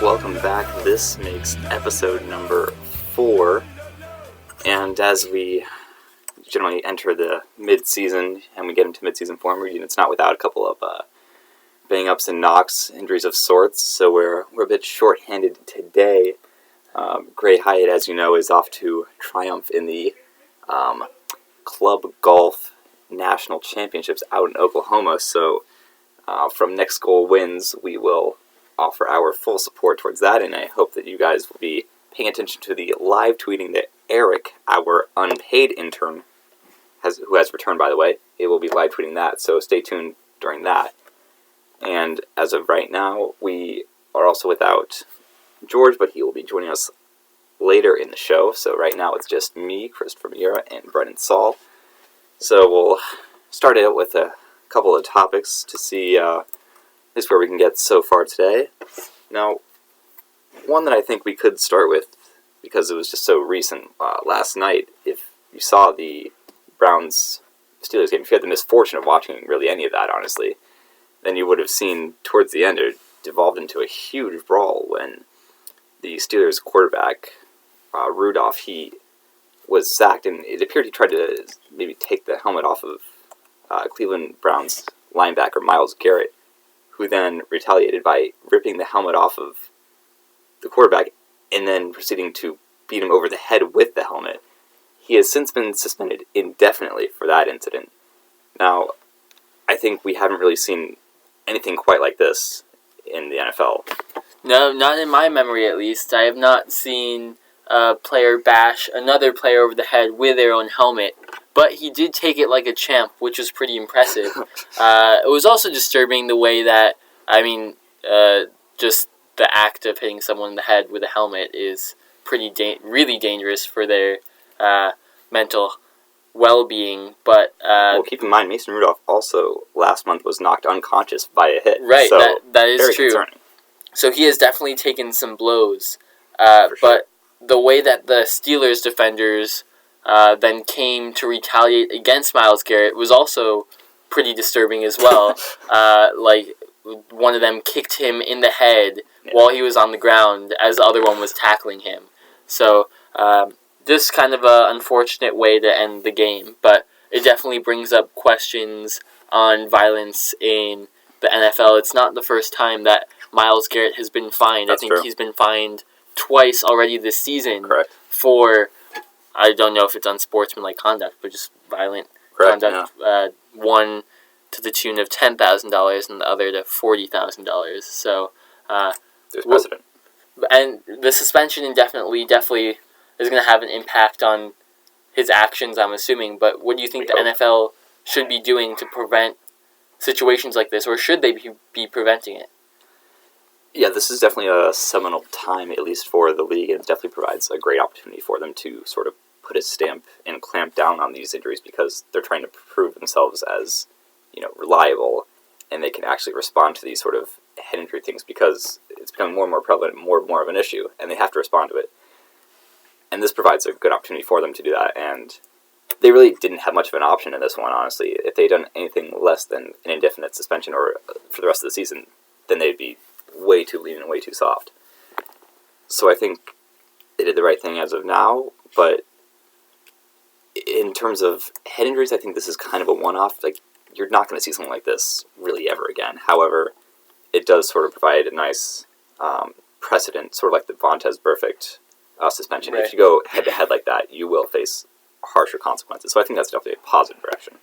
welcome back. This makes episode number 4, and as we generally enter the mid-season and we get into mid-season form, it's not without a couple of bang-ups and knocks, injuries of sorts, so we're a bit short-handed today. Gray Hyatt, as you know, is off to triumph in the Club Golf National Championships out in Oklahoma, so from Next Goal Wins, we will offer our full support towards that, and I hope that you guys will be paying attention to the live tweeting that Eric, our unpaid intern, who has returned, by the way. It will be live tweeting that, so stay tuned during that. And as of right now, we are also without George, but he will be joining us later in the show. So right now it's just me, Chris Premeir, and Brennan Saul. So we'll start out with a couple of topics to see is where we can get so far today. Now, one that I think we could start with, because it was just so recent, last night, if you saw the Browns-Steelers game, if you had the misfortune of watching really any of that, honestly, then you would have seen towards the end it devolved into a huge brawl when the Steelers quarterback, Rudolph, he was sacked, and it appeared he tried to maybe take the helmet off of Cleveland Browns linebacker Myles Garrett, who then retaliated by ripping the helmet off of the quarterback and then proceeding to beat him over the head with the helmet. He has since been suspended indefinitely for that incident. Now, I think we haven't really seen anything quite like this in the NFL. No, not in my memory at least. I have not seen a player bash another player over the head with their own helmet, but he did take it like a champ, which was pretty impressive. It was also disturbing the way that, just the act of hitting someone in the head with a helmet is really dangerous for their mental well-being. But well, keep in mind, Mason Rudolph also last month was knocked unconscious by a hit. Right, so that is very true. Concerning. So he has definitely taken some blows. Sure. But the way that the Steelers defenders then came to retaliate against Myles Garrett was also pretty disturbing as well. One of them kicked him in the head while he was on the ground as the other one was tackling him. So just kind of an unfortunate way to end the game, but it definitely brings up questions on violence in the NFL. It's not the first time that Myles Garrett has been fined. That's I think true. He's been fined twice already this season. Correct. For, I don't know if it's unsportsmanlike conduct, but just violent conduct. Yeah. One to the tune of $10,000 and the other to $40,000. So There's precedent. And the suspension definitely is going to have an impact on his actions, I'm assuming. But what do you think the NFL should be doing to prevent situations like this, or should they be preventing it? Yeah, this is definitely a seminal time, at least for the league, and it definitely provides a great opportunity for them to sort of put a stamp and clamp down on these injuries, because they're trying to prove themselves as, reliable, and they can actually respond to these sort of head injury things, because it's becoming more and more prevalent, more and more of an issue, and they have to respond to it. And this provides a good opportunity for them to do that, and they really didn't have much of an option in this one, honestly. If they'd done anything less than an indefinite suspension or for the rest of the season, then they'd be way too lean and way too soft. So I think they did the right thing as of now, but in terms of head injuries, I think this is kind of a one-off. You're not going to see something like this really ever again. However, it does sort of provide a nice precedent, sort of like the Vontaze Burfict suspension. Right. If you go head-to-head like that, you will face harsher consequences. So I think that's definitely a positive direction.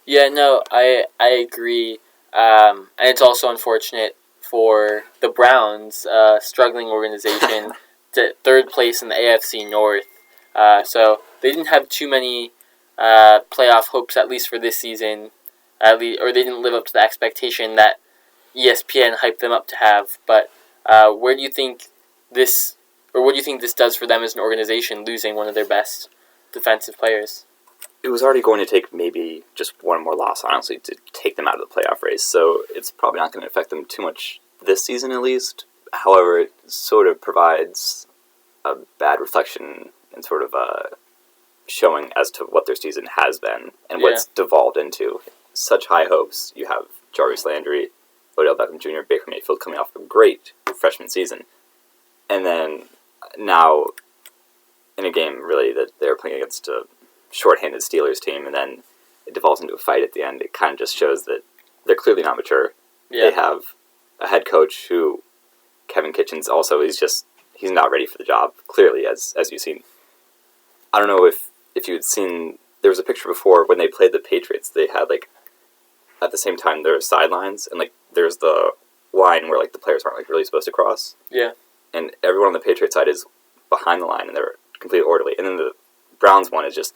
Yeah, no, I agree. And it's also unfortunate for the Browns, struggling organization, to third place in the AFC North. So they didn't have too many playoff hopes, at least for this season, or they didn't live up to the expectation that ESPN hyped them up to have. But what do you think this does for them as an organization, losing one of their best defensive players? It was already going to take maybe just one more loss, honestly, to take them out of the playoff race, so it's probably not going to affect them too much this season, at least. However, it sort of provides a bad reflection and sort of showing as to what their season has been and what it's devolved into. Such high hopes. You have Jarvis Landry, Odell Beckham Jr., Baker Mayfield coming off a great freshman season. And then now, in a game, really, that they're playing against a shorthanded Steelers team, and then it devolves into a fight at the end, it kind of just shows that they're clearly not mature. Yeah. They have a head coach who, Kevin Kitchens, also, he's not ready for the job, clearly, as you've seen. I don't know if you had seen, there was a picture before when they played the Patriots, they had, like, at the same time, there are sidelines, and, like, there's the line where, like, the players aren't, like, really supposed to cross. Yeah. And everyone on the Patriots side is behind the line, and they're completely orderly. And then the Browns one is just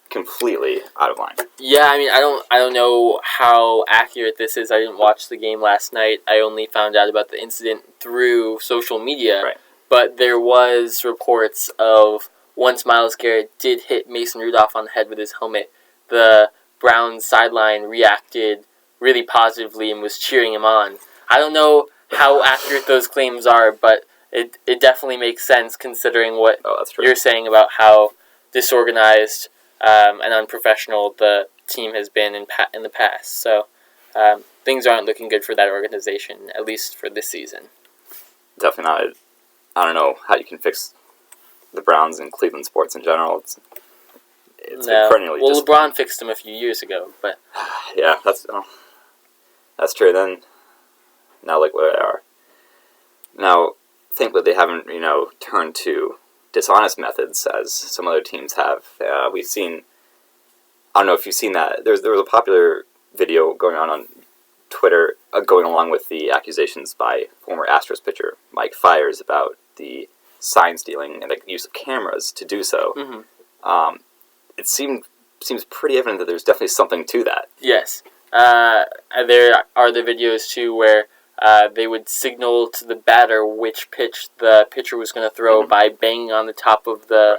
completely out of line. Yeah, I mean, I don't know how accurate this is. I didn't watch the game last night. I only found out about the incident through social media. Right. But there was reports of once Myles Garrett did hit Mason Rudolph on the head with his helmet, the Browns sideline reacted really positively and was cheering him on. I don't know how accurate those claims are, but it definitely makes sense considering what you're saying about how disorganized and unprofessional the team has been in the past. So things aren't looking good for that organization, at least for this season. Definitely not. I don't know how you can fix the Browns and Cleveland sports in general. It's perennially well, LeBron fixed them a few years ago, but yeah, that's true. Then now look where they are. Now, thankfully they haven't turned to dishonest methods as some other teams have. We've seen. I don't know if you've seen that. There was a popular video going on Twitter going along with the accusations by former Astros pitcher Mike Fiers about the sign stealing and the use of cameras to do so. Mm-hmm. It seems pretty evident that there's definitely something to that. Yes. There are the videos too where they would signal to the batter which pitch the pitcher was going to throw by banging on the top of the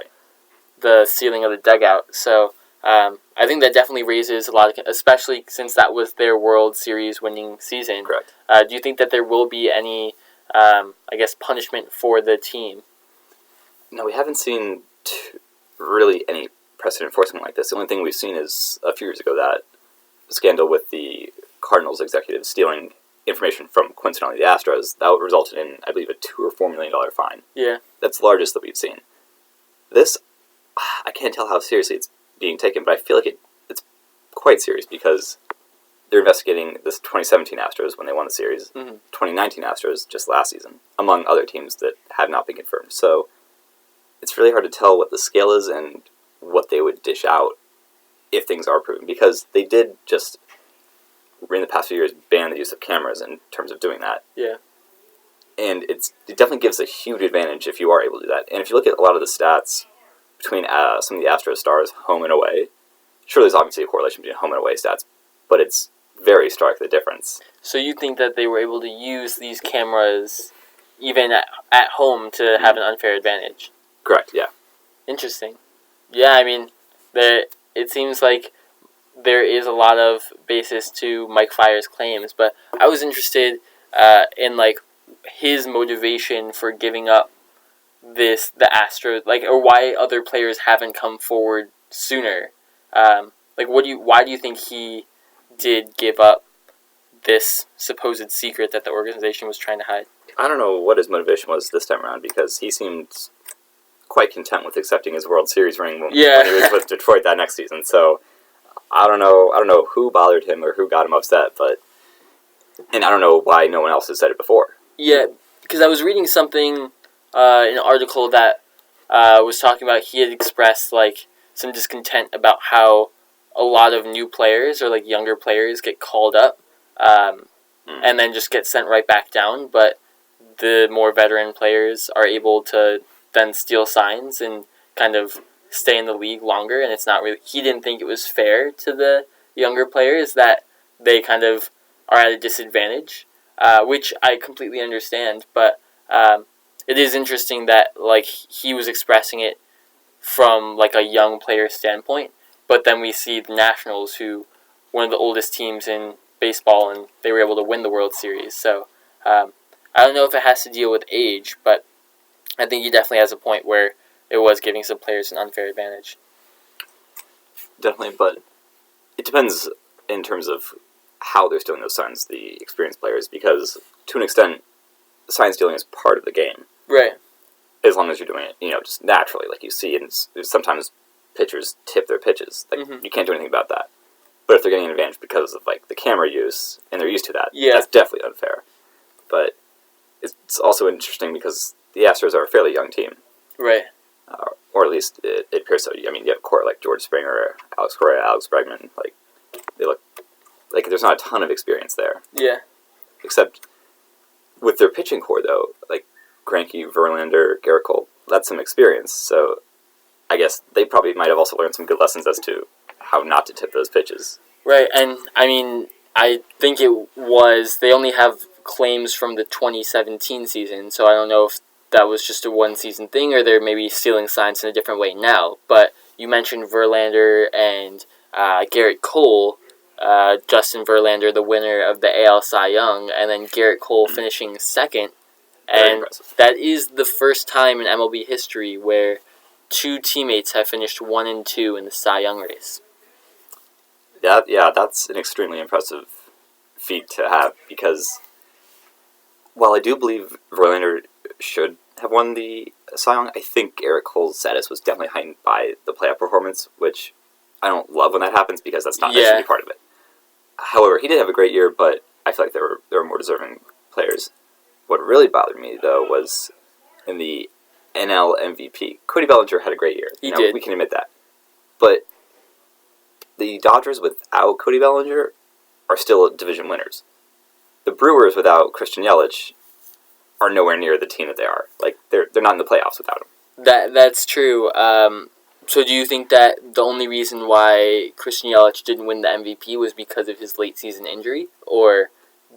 ceiling of the dugout. So I think that definitely raises a lot of, especially since that was their World Series winning season. Correct. Do you think that there will be any, punishment for the team? No, we haven't seen really any precedent enforcement like this. The only thing we've seen is a few years ago that scandal with the Cardinals executives stealing information from, coincidentally, the Astros. That resulted in, I believe, a $2 or $4 million fine. Yeah. That's the largest that we've seen. This, I can't tell how seriously it's being taken, but I feel like it's quite serious because they're investigating this 2017 Astros when they won the series, 2019 Astros just last season, among other teams that have not been confirmed. So it's really hard to tell what the scale is and what they would dish out if things are proven, because they did just, in the past few years, ban the use of cameras in terms of doing that. Yeah. And it definitely gives a huge advantage if you are able to do that. And if you look at a lot of the stats between some of the Astros stars, home and away, sure, there's obviously a correlation between home and away stats, but it's very stark, the difference. So you think that they were able to use these cameras even at home to have an unfair advantage? Correct, yeah. Interesting. Yeah, I mean, it seems like there is a lot of basis to Mike Fiers' claims, but I was interested in his motivation for giving up the Astros, or why other players haven't come forward sooner. Why do you think he did give up this supposed secret that the organization was trying to hide? I don't know what his motivation was this time around, because he seemed quite content with accepting his World Series ring when he was with Detroit that next season. So I don't know who bothered him or who got him upset, and I don't know why no one else has said it before. Yeah, because I was reading something in an article that was talking about he had expressed some discontent about how a lot of new players or younger players get called up and then just get sent right back down, but the more veteran players are able to then steal signs and kind of stay in the league longer, and it's not really, he didn't think it was fair to the younger players that they kind of are at a disadvantage, which I completely understand, but it is interesting that he was expressing it from a young player standpoint, but then we see the Nationals, who one of the oldest teams in baseball, and they were able to win the World Series. So I don't know if it has to deal with age, but I think he definitely has a point where it was giving some players an unfair advantage. Definitely, but it depends in terms of how they're stealing those signs, the experienced players, because to an extent, sign stealing is part of the game. Right. as you're doing it, just naturally, like you see, and sometimes pitchers tip their pitches. Like you can't do anything about that. But if they're getting an advantage because of like the camera use and they're used to that, that's definitely unfair. But it's also interesting because the Astros are a fairly young team, right? Or at least it appears so. I mean, you have a core like George Springer, Alex Correa, Alex Bregman. Like they look like there's not a ton of experience there. Yeah. Except with their pitching core, though, like Greinke, Verlander, Garrett Cole, that's some experience. So I guess they probably might have also learned some good lessons as to how not to tip those pitches. Right, and I mean, I think they only have claims from the 2017 season, so I don't know if that was just a one-season thing or they're maybe stealing science in a different way now. But you mentioned Verlander and Garrett Cole, Justin Verlander, the winner of the AL Cy Young, and then Garrett Cole finishing second. And that is the first time in MLB history where two teammates have finished 1 and 2 in the Cy Young race. That's an extremely impressive feat to have because while I do believe Verlander should have won the Cy Young, I think Garrett Cole's status was definitely heightened by the playoff performance, which I don't love when that happens because that shouldn't be part of it. However, he did have a great year, but I feel like there were more deserving players. What really bothered me, though, was in the NL MVP. Cody Bellinger had a great year. He did. We can admit that. But the Dodgers without Cody Bellinger are still division winners. The Brewers without Christian Yelich are nowhere near the team that they are. Like they're not in the playoffs without him. That's true. So do you think that the only reason why Christian Yelich didn't win the MVP was because of his late season injury, or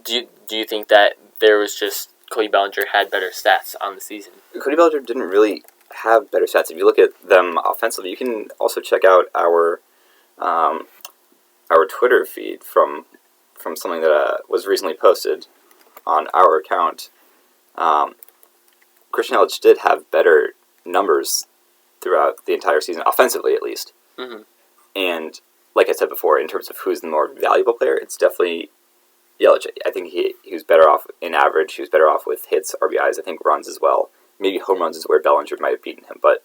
do you think that there was just Cody Bellinger had better stats on the season? Cody Bellinger didn't really have better stats. If you look at them offensively, you can also check out our Twitter feed from something that was recently posted on our account. Christian Yelich did have better numbers throughout the entire season, offensively at least. Mm-hmm. And like I said before, in terms of who's the more valuable player, it's definitely Yelich. I think he was better off in average. He was better off with hits, RBIs, I think runs as well. Maybe home runs is where Bellinger might have beaten him, but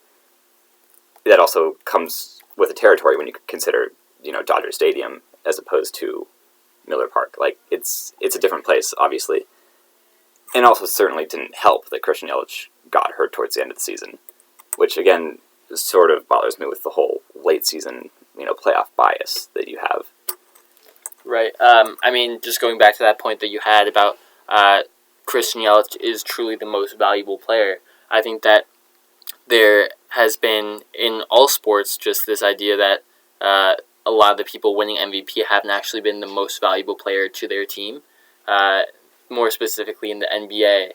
that also comes with the territory when you consider, Dodger Stadium as opposed to Miller Park. Like, it's a different place, obviously. And also certainly didn't help that Christian Yelich got hurt towards the end of the season, which, again, sort of bothers me with the whole late season, playoff bias that you have. Right. Just going back to that point that you had about Christian Yelich is truly the most valuable player. I think that there has been, in all sports, just this idea that a lot of the people winning MVP haven't actually been the most valuable player to their team. More specifically in the NBA,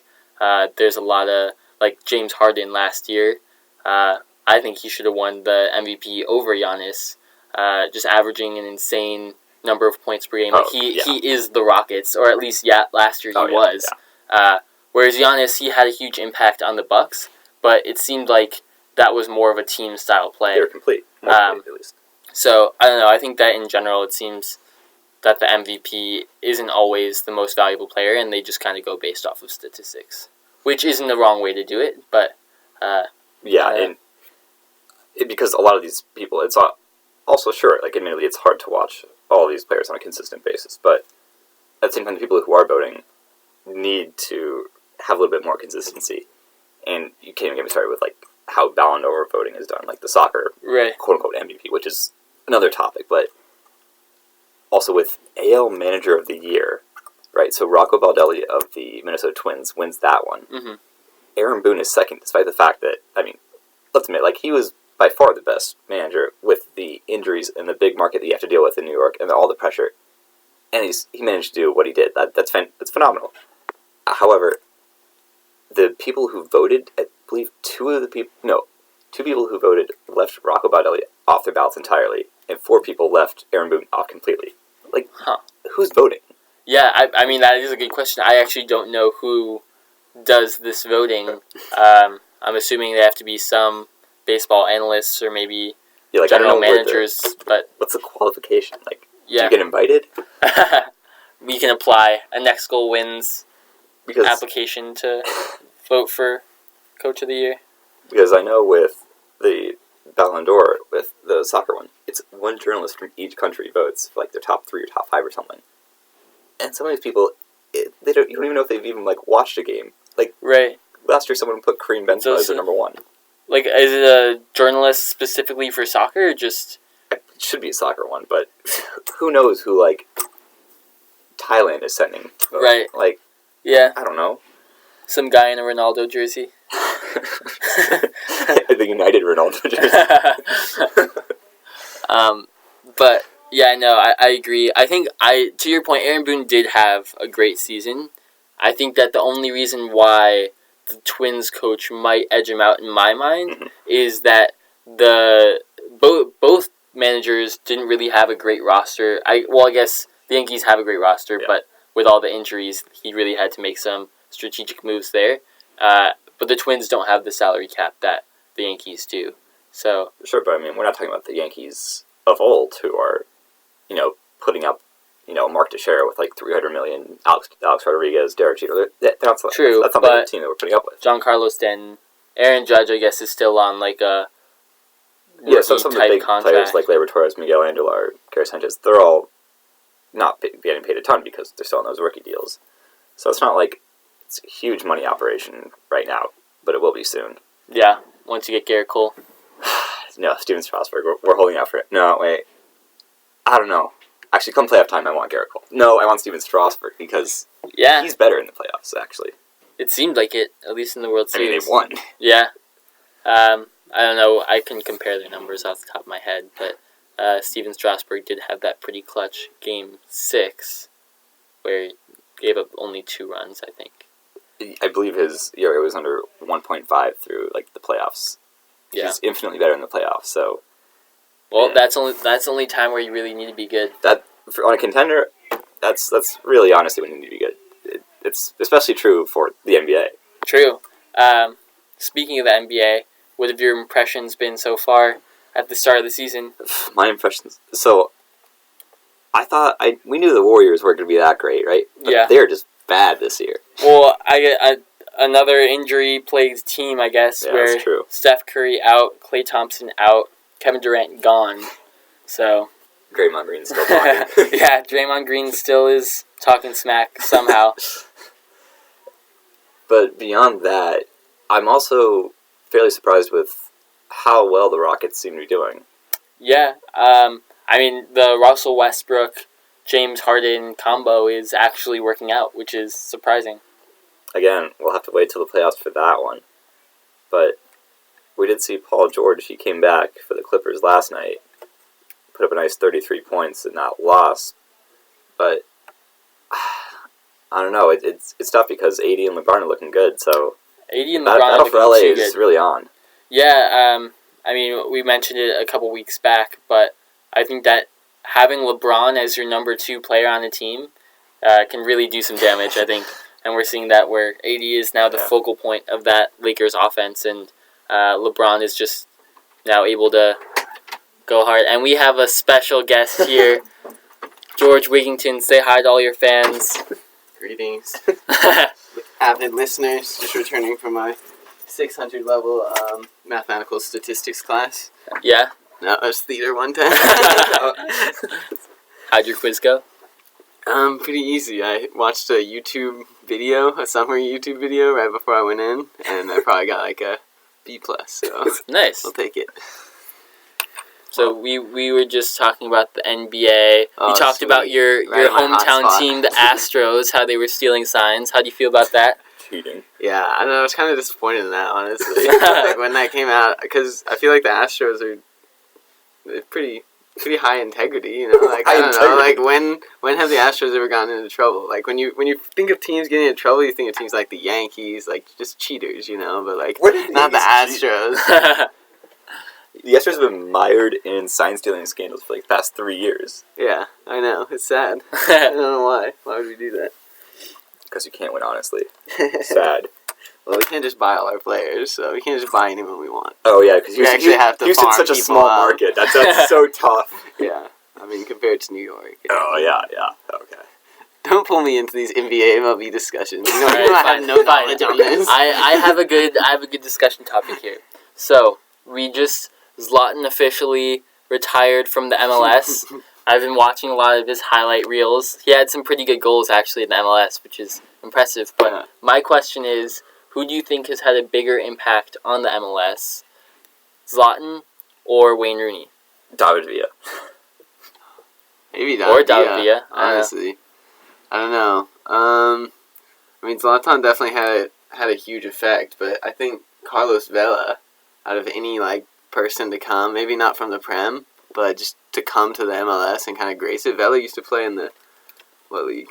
there's a lot of, like James Harden last year. I think he should have won the MVP over Giannis, just averaging an insane number of points per game. He is the Rockets, or at least last year he was. Yeah. Whereas Giannis, he had a huge impact on the Bucks, but it seemed like that was more of a team style play. They were complete, at least. So I don't know. I think that in general, it seems that the MVP isn't always the most valuable player, and they just kind of go based off of statistics, which isn't the wrong way to do it. But because a lot of these people, it's also sure. Like, admittedly, it's hard to watch all these players on a consistent basis, but at the same time, the people who are voting need to have a little bit more consistency. And you can't even get me started with like how Ballon d'Or voting is done, like the soccer quote unquote MVP, which is another topic, but also with AL Manager of the Year, right? So Rocco Baldelli of the Minnesota Twins wins that one. Mm-hmm. Aaron Boone is second, despite the fact that, let's admit, like, he was by far the best manager with the injuries and the big market that you have to deal with in New York and all the pressure. And he managed to do what he did. That's phenomenal. However, the people who voted, I believe two people who voted left Rocco Baldelli off their ballots entirely, and 4 people left Aaron Boone off completely. Like, who's voting? Yeah, that is a good question. I actually don't know who does this voting. I'm assuming they have to be some baseball analysts or maybe general managers. But what's the qualification? Like, do you get invited? We can apply a Next Goal Wins application to vote for Coach of the Year. Because I know with the Ballon d'Or, with the soccer one, it's one journalist from each country votes for like their top 3 or top 5 or something. And some of these people, you don't even know if they've even like watched a game. Like Right. last year, someone put Kareem Benzema as their number 1. Like, is it a journalist specifically for soccer, or just... It should be a soccer one, but who knows who, like, Thailand is sending. Vote. Right. Like, Yeah. I don't know. Some guy in a Ronaldo jersey. The United Ronaldo jersey. But, yeah, no, I agree. I think, to your point, Aaron Boone did have a great season. I think that the only reason why the Twins coach might edge him out in my mind is that both managers didn't really have a great roster. I guess the Yankees have a great roster, but with all the injuries, he really had to make some strategic moves there. But the Twins don't have the salary cap that the Yankees do. So sure, but I mean, we're not talking about the Yankees of old who are, putting up, Mark Teixeira with like $300 million, Alex Rodriguez, Derek Jeter. That's not the team that we're putting up with. Giancarlo Stanton, Aaron Judge, I guess, is still on like a so some of the big contract. players like Gleyber Torres, Miguel Andujar, Gary Sanchez, they're all not getting paid a ton because they're still on those rookie deals. So it's not like it's a huge money operation right now, but it will be soon. Yeah, once you get Garrett Cole. No, Steven Strasburg, we're holding out for it. No, wait. I don't know. Actually, come playoff time, I want Garrett Cole. No, I want Steven Strasburg because he's better in the playoffs, actually. It seemed like it, at least in the World Series. I mean, they've won. Yeah. I don't know. I can compare their numbers off the top of my head, but Steven Strasburg did have that pretty clutch Game 6 where he gave up only 2 runs, I think. I believe his ERA was under 1.5 through like the playoffs. Yeah. He's infinitely better in the playoffs, so... Well, that's the only time where you really need to be good. On a contender, that's really honestly when you need to be good. It's especially true for the NBA. True. Speaking of the NBA, what have your impressions been so far at the start of the season? My impressions. So, I thought we knew the Warriors weren't going to be that great, right? But they're just bad this year. Well, another injury-plagued team, I guess, where that's true. Steph Curry out, Klay Thompson out, Kevin Durant gone. So Draymond Green's still talking. Yeah, Draymond Green still is talking smack somehow. But beyond that, I'm also fairly surprised with how well the Rockets seem to be doing. Yeah, I mean, the Russell Westbrook, James Harden combo is actually working out, which is surprising. Again, we'll have to wait till the playoffs for that one. But we did see Paul George. He came back for the Clippers last night, put up a nice 33 points in that loss. But I don't know. It's tough because AD and LeBron are looking good. So AD and LeBron are looking for LA too is good. really on. Yeah, I mean, we mentioned it a couple weeks back, but I think that having LeBron as your number 2 player on the team can really do some damage, I think. And we're seeing that where AD is now the focal point of that Lakers offense, and LeBron is just now able to go hard. And we have a special guest here, George Wigington. Say hi to all your fans. Greetings, avid listeners. Just returning from my 600 level mathematical statistics class. Yeah? That was theater one time. How'd your quiz go? Pretty easy. I watched a summer YouTube video right before I went in, and I probably got like a B+, so Nice. I'll take it. So we were just talking about the NBA. Oh, you talked sweet. about your Right in my hometown hot spot. team, the Astros, how they were stealing signs. How do you feel about that? Cheating. Yeah, I don't know. I was kind of disappointed in that, honestly. Like when that came out, because I feel like the Astros are pretty high integrity, you know. Like I don't know. Like when have the Astros ever gotten into trouble? Like when you think of teams getting into trouble, you think of teams like the Yankees, like just cheaters, you know. But like not the Astros. The Astros have been mired in sign stealing scandals for like the past 3 years. Yeah, I know. It's sad. I don't know why. Why would we do that? Because you can't win, honestly. Sad. Well, we can't just buy all our players, so we can't just buy anyone we want. Oh, yeah, because We actually have to Houston's farm such a people small out. market. That's so tough. Yeah, I mean, compared to New York. Oh, yeah, okay. Don't pull me into these NBA MLB discussions. You know, Alright, I have no knowledge on this. I have a good discussion topic here. So Zlatan officially retired from the MLS. I've been watching a lot of his highlight reels. He had some pretty good goals actually in the MLS, which is impressive. But my question is, who do you think has had a bigger impact on the MLS, Zlatan or Wayne Rooney? David Villa. Maybe David Villa. Honestly, I don't know. I mean, Zlatan definitely had a huge effect, but I think Carlos Vela, out of any person to come, maybe not from the Prem, but just to come to the MLS and kind of grace it. Vela used to play in what league?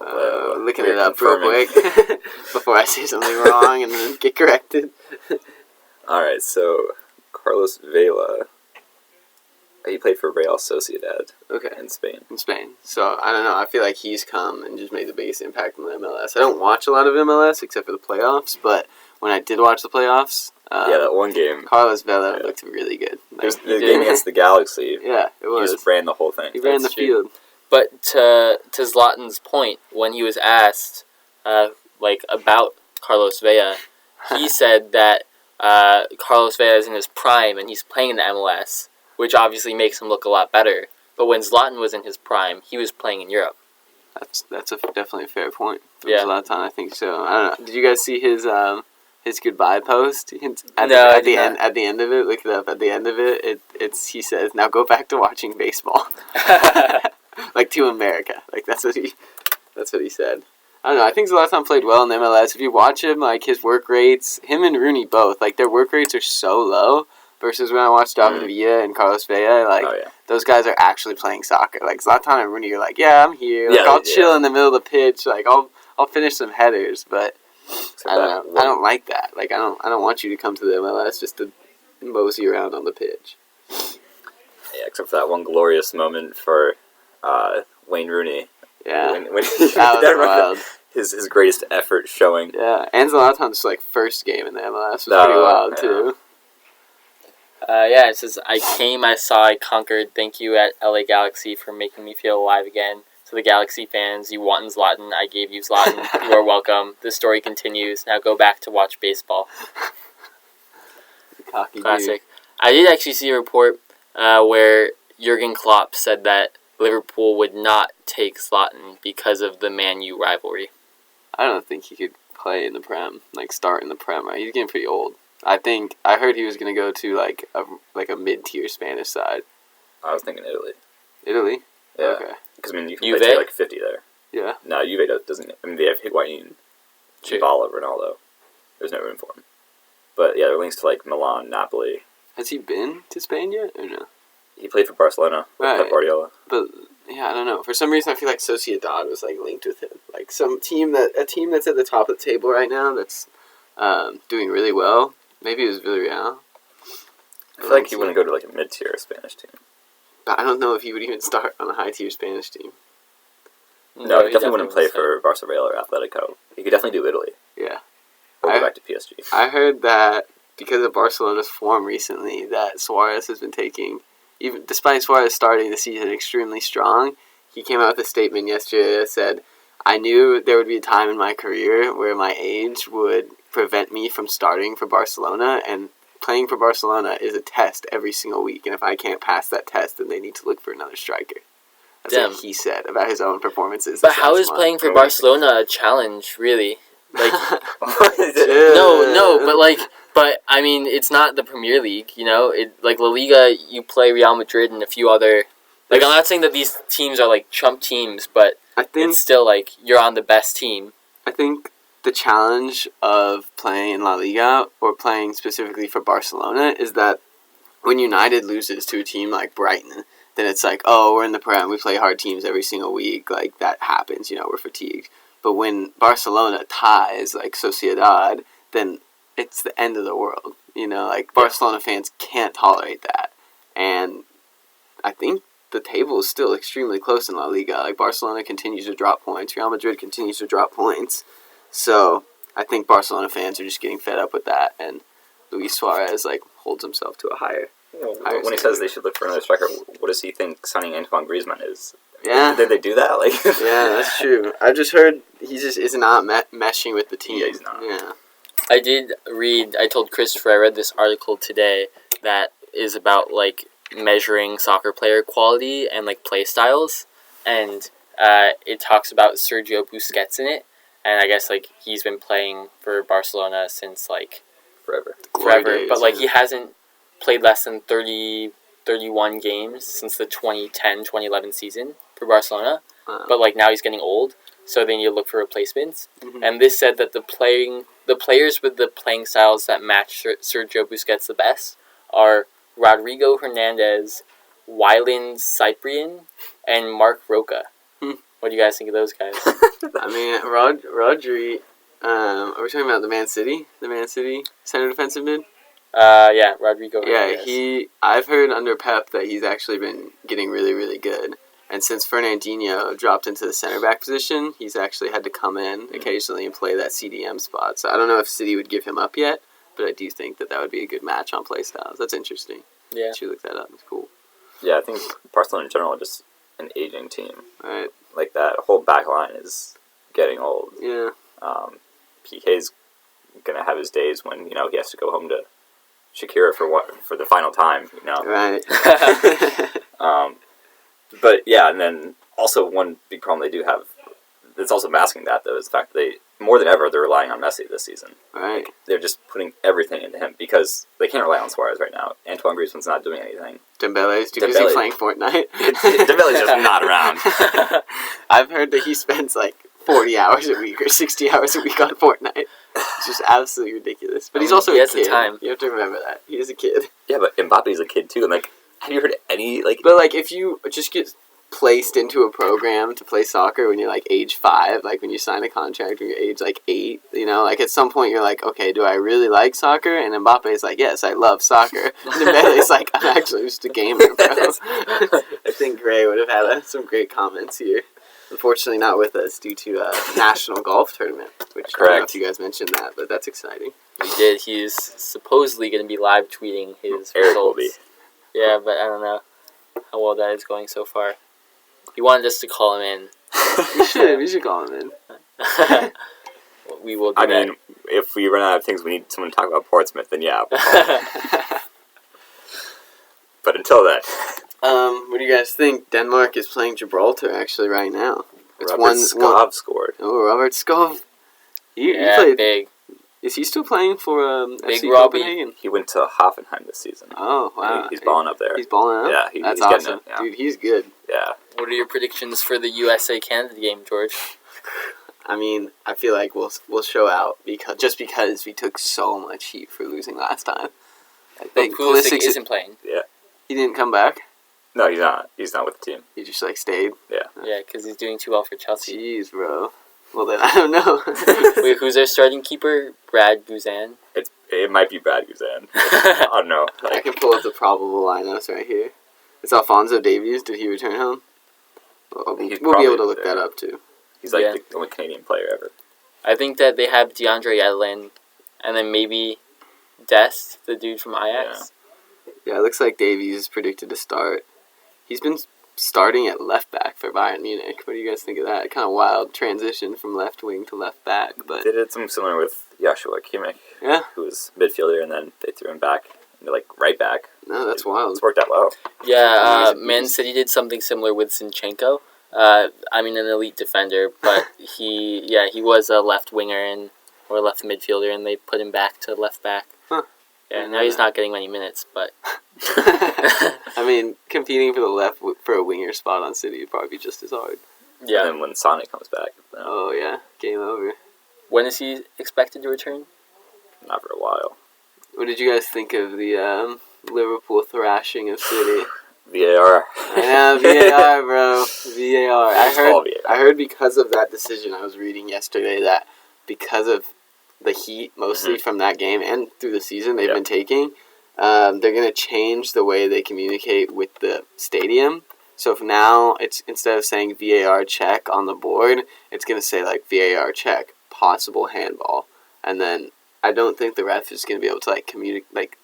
Looking it up real quick before I say something wrong and then get corrected. All right, so Carlos Vela, he played for Real Sociedad. Okay. In Spain. So I don't know. I feel like he's come and just made the biggest impact on the MLS. I don't watch a lot of MLS except for the playoffs, but when I did watch the playoffs, that one game, Carlos Vela looked really good. It was the game against the Galaxy. Yeah, it was. He just ran the whole thing. He ran the field. But to Zlatan's point, when he was asked about Carlos Vela, he said that Carlos Vela is in his prime and he's playing in the MLS, which obviously makes him look a lot better. But when Zlatan was in his prime, he was playing in Europe. That's definitely a fair point from Yeah. Zlatan. I think so. I don't know. Did you guys see his goodbye post I at did the not. end? At the end of it, look it up. At the end of it, he says, "Now go back to watching baseball." To America. That's what he said. I don't know. I think Zlatan played well in the MLS. If you watch him, his work rates, him and Rooney both, their work rates are so low. Versus when I watched David Villa and Carlos Vela, those guys are actually playing soccer. Zlatan and Rooney are yeah, I'm here. I'll chill in the middle of the pitch. I'll finish some headers, but I don't know. I don't like that. I don't want you to come to the MLS just to mosey around on the pitch. Yeah, except for that one glorious moment for Wayne Rooney. Yeah, when he that was wild. His greatest effort showing. Yeah, and Zlatan's first game in the MLS was pretty wild too. It says, I came, I saw, I conquered. Thank you at LA Galaxy for making me feel alive again. To the Galaxy fans, you wanted Zlatan, I gave you Zlatan. You are welcome. The story continues. Now go back to watch baseball. Cocky Classic. I did actually see a report where Jurgen Klopp said that Liverpool would not take Zlatan because of the Man U rivalry. I don't think he could play in the Prem, start in the Prem. Right? He's getting pretty old. I heard he was going to go to a mid-tier Spanish side. I was thinking Italy. Italy? Yeah. Okay. Because you can Juve? play 50 there. Yeah. No, Juve doesn't. I mean, they have Higuain, Dybala, Ronaldo. There's no room for him. But yeah, there are links to Milan, Napoli. Has he been to Spain yet or no? He played for Barcelona with Pep Guardiola. But yeah, I don't know. For some reason, I feel like Sociedad was linked with him. A team that's at the top of the table right now that's doing really well. Maybe it was Villarreal. I feel like he wouldn't go to a mid-tier Spanish team. But I don't know if he would even start on a high-tier Spanish team. No, he definitely wouldn't play for Barca Real or Atletico. He could definitely do Italy. Yeah. Or go back to PSG. I heard that because of Barcelona's form recently, that Suarez has been taking, even despite Suarez starting the season extremely strong, he came out with a statement yesterday that said, I knew there would be a time in my career where my age would prevent me from starting for Barcelona, and playing for Barcelona is a test every single week, and if I can't pass that test, then they need to look for anher striker. That's what he said about his own performances. But how is playing for Barcelona a challenge, really? No, but I mean, it's not the Premier League, La Liga, you play Real Madrid and a few other. I'm not saying that these teams are chump teams, but I think it's still you're on the best team. I think the challenge of playing in La Liga or playing specifically for Barcelona is that when United loses to a team like Brighton, then it's we're in the Prem, we play hard teams every single week, that happens, we're fatigued. But when Barcelona ties Sociedad, then it's the end of the world, Barcelona fans can't tolerate that. And I think the table is still extremely close in La Liga. Barcelona continues to drop points, Real Madrid continues to drop points. So I think Barcelona fans are just getting fed up with that, and Luis Suarez holds himself to a higher. When he says they should look for another striker, what does he think signing Antoine Griezmann is Yeah. Did they do that? Like, Yeah, that's true. I just heard he just is not meshing with the team. Yeah, he's not. Yeah. I told Christopher I read this article today that is about like measuring soccer player quality and like play styles, and it talks about Sergio Busquets in it, and I guess like he's been playing for Barcelona since like forever. forever, Days, but like yeah. he hasn't played less than 31 games since the 2010-2011 season for Barcelona. But like now he's getting old, so they need to look for replacements. Mhm. And this said that the players with the playing styles that match Sergio Busquets the best are Rodrigo Hernandez, Wyland Cyprian, and Mark Roca. Hmm. What do you guys think of those guys? I mean, Rodri. Are we talking about the Man City center defensive mid? Yeah, Rodrigo Yeah, Hernandez. I've heard under Pep that he's actually been getting really, really good. And since Fernandinho dropped into the center back position, he's actually had to come in occasionally and play that CDM spot. So I don't know if City would give him up yet, but I do think that would be a good match on play styles. That's interesting. Yeah. You look that up. It's cool. Yeah, I think Barcelona in general are just an aging team. Right. Like that whole back line is getting old. Yeah. PK's gonna have his days when he has to go home to Shakira for the final time. Right. But yeah, and then also one big problem they do have that's also masking that though is the fact that they more than ever they're relying on Messi this season. Right. They're just putting everything into him because they can't rely on Suarez right now. Antoine Griezmann's not doing anything. Dembele's too busy playing Fortnite. Dembele's just not around. I've heard that he spends like 40 hours a week or 60 hours a week on Fortnite. It's just absolutely ridiculous. But he's also He a has the kid. time. You have to remember that. He is a kid. Yeah, but Mbappe's a kid too, and like, have you heard any like? But like, if you just get placed into a program to play soccer when you're like age 5, like when you sign a contract when you're age like 8, like at some point you're like, okay, do I really like soccer? And Mbappe is like, yes, I love soccer. And Dembele's like, I'm actually just a gamer, bro. I think Gray would have had some great comments here. Unfortunately, not with us due to a national golf tournament, which I don't know if you guys mentioned that, but that's exciting. We did. He's supposedly going to be live tweeting his Eric results. will be. Yeah, but I don't know how well that is going so far. He wanted us to call him in. We should call him in. We will do I that. mean, if we run out of things we need someone to talk about Portsmouth, then yeah. But until then. What do you guys think? Denmark is playing Gibraltar actually right now. It's Robert Skov scored. Oh, Robert Skov. He Yeah, played. big. Is he still playing for Big FC Robbie. Copenhagen? He went to Hoffenheim this season. Oh, wow. He's balling up there. He's balling up? Yeah, That's he's getting awesome. it, yeah. Dude, he's good. Yeah. What are your predictions for the USA-Canada game, George? I mean, I feel like we'll show out because we took so much heat for losing last time. I think Pulisic isn't playing. Yeah. He didn't come back. No, he's not. He's not with the team. He just stayed. Yeah. Yeah, because he's doing too well for Chelsea. Jeez, bro. Well then, I don't know. Wait, who's their starting keeper? Brad Guzan? It might be Brad Guzan. I don't know. I can pull up the probable lineups right here. It's Alphonso Davies. Did he return home? We'll be able to look that up too. He's like Yeah. the only Canadian player ever. I think that they have DeAndre Yedlin, and then maybe Dest, the dude from Ajax. Yeah, it looks like Davies is predicted to start. He's been starting at left back for Bayern Munich. What do you guys think of that? Kind of wild transition from left wing to left back, but They did something similar with Joshua Kimmich, yeah, who was midfielder, and then they threw him back into right back. no, that's wild. It's worked out well. Yeah, He's a Man beast. City did something similar with Zinchenko. I mean, an elite defender, but he was a left winger or left midfielder, and they put him back to left back. Huh. Yeah, now he's not getting many minutes, but I mean, competing for the left for a winger spot on City would probably be just as hard. yeah. And then when Sonic comes back, Oh yeah, game over. When is he expected to return? not for a while. What did you guys think of the Liverpool thrashing of City? VAR. Yeah, VAR, bro. VAR. It's all VAR. I heard because of that decision I was reading yesterday that because of the heat, mostly from that game and through the season they've been taking, they're going to change the way they communicate with the stadium. So if now it's instead of saying VAR check on the board, it's going to say like VAR check, possible handball. And then I don't think the ref is going to be able to communicate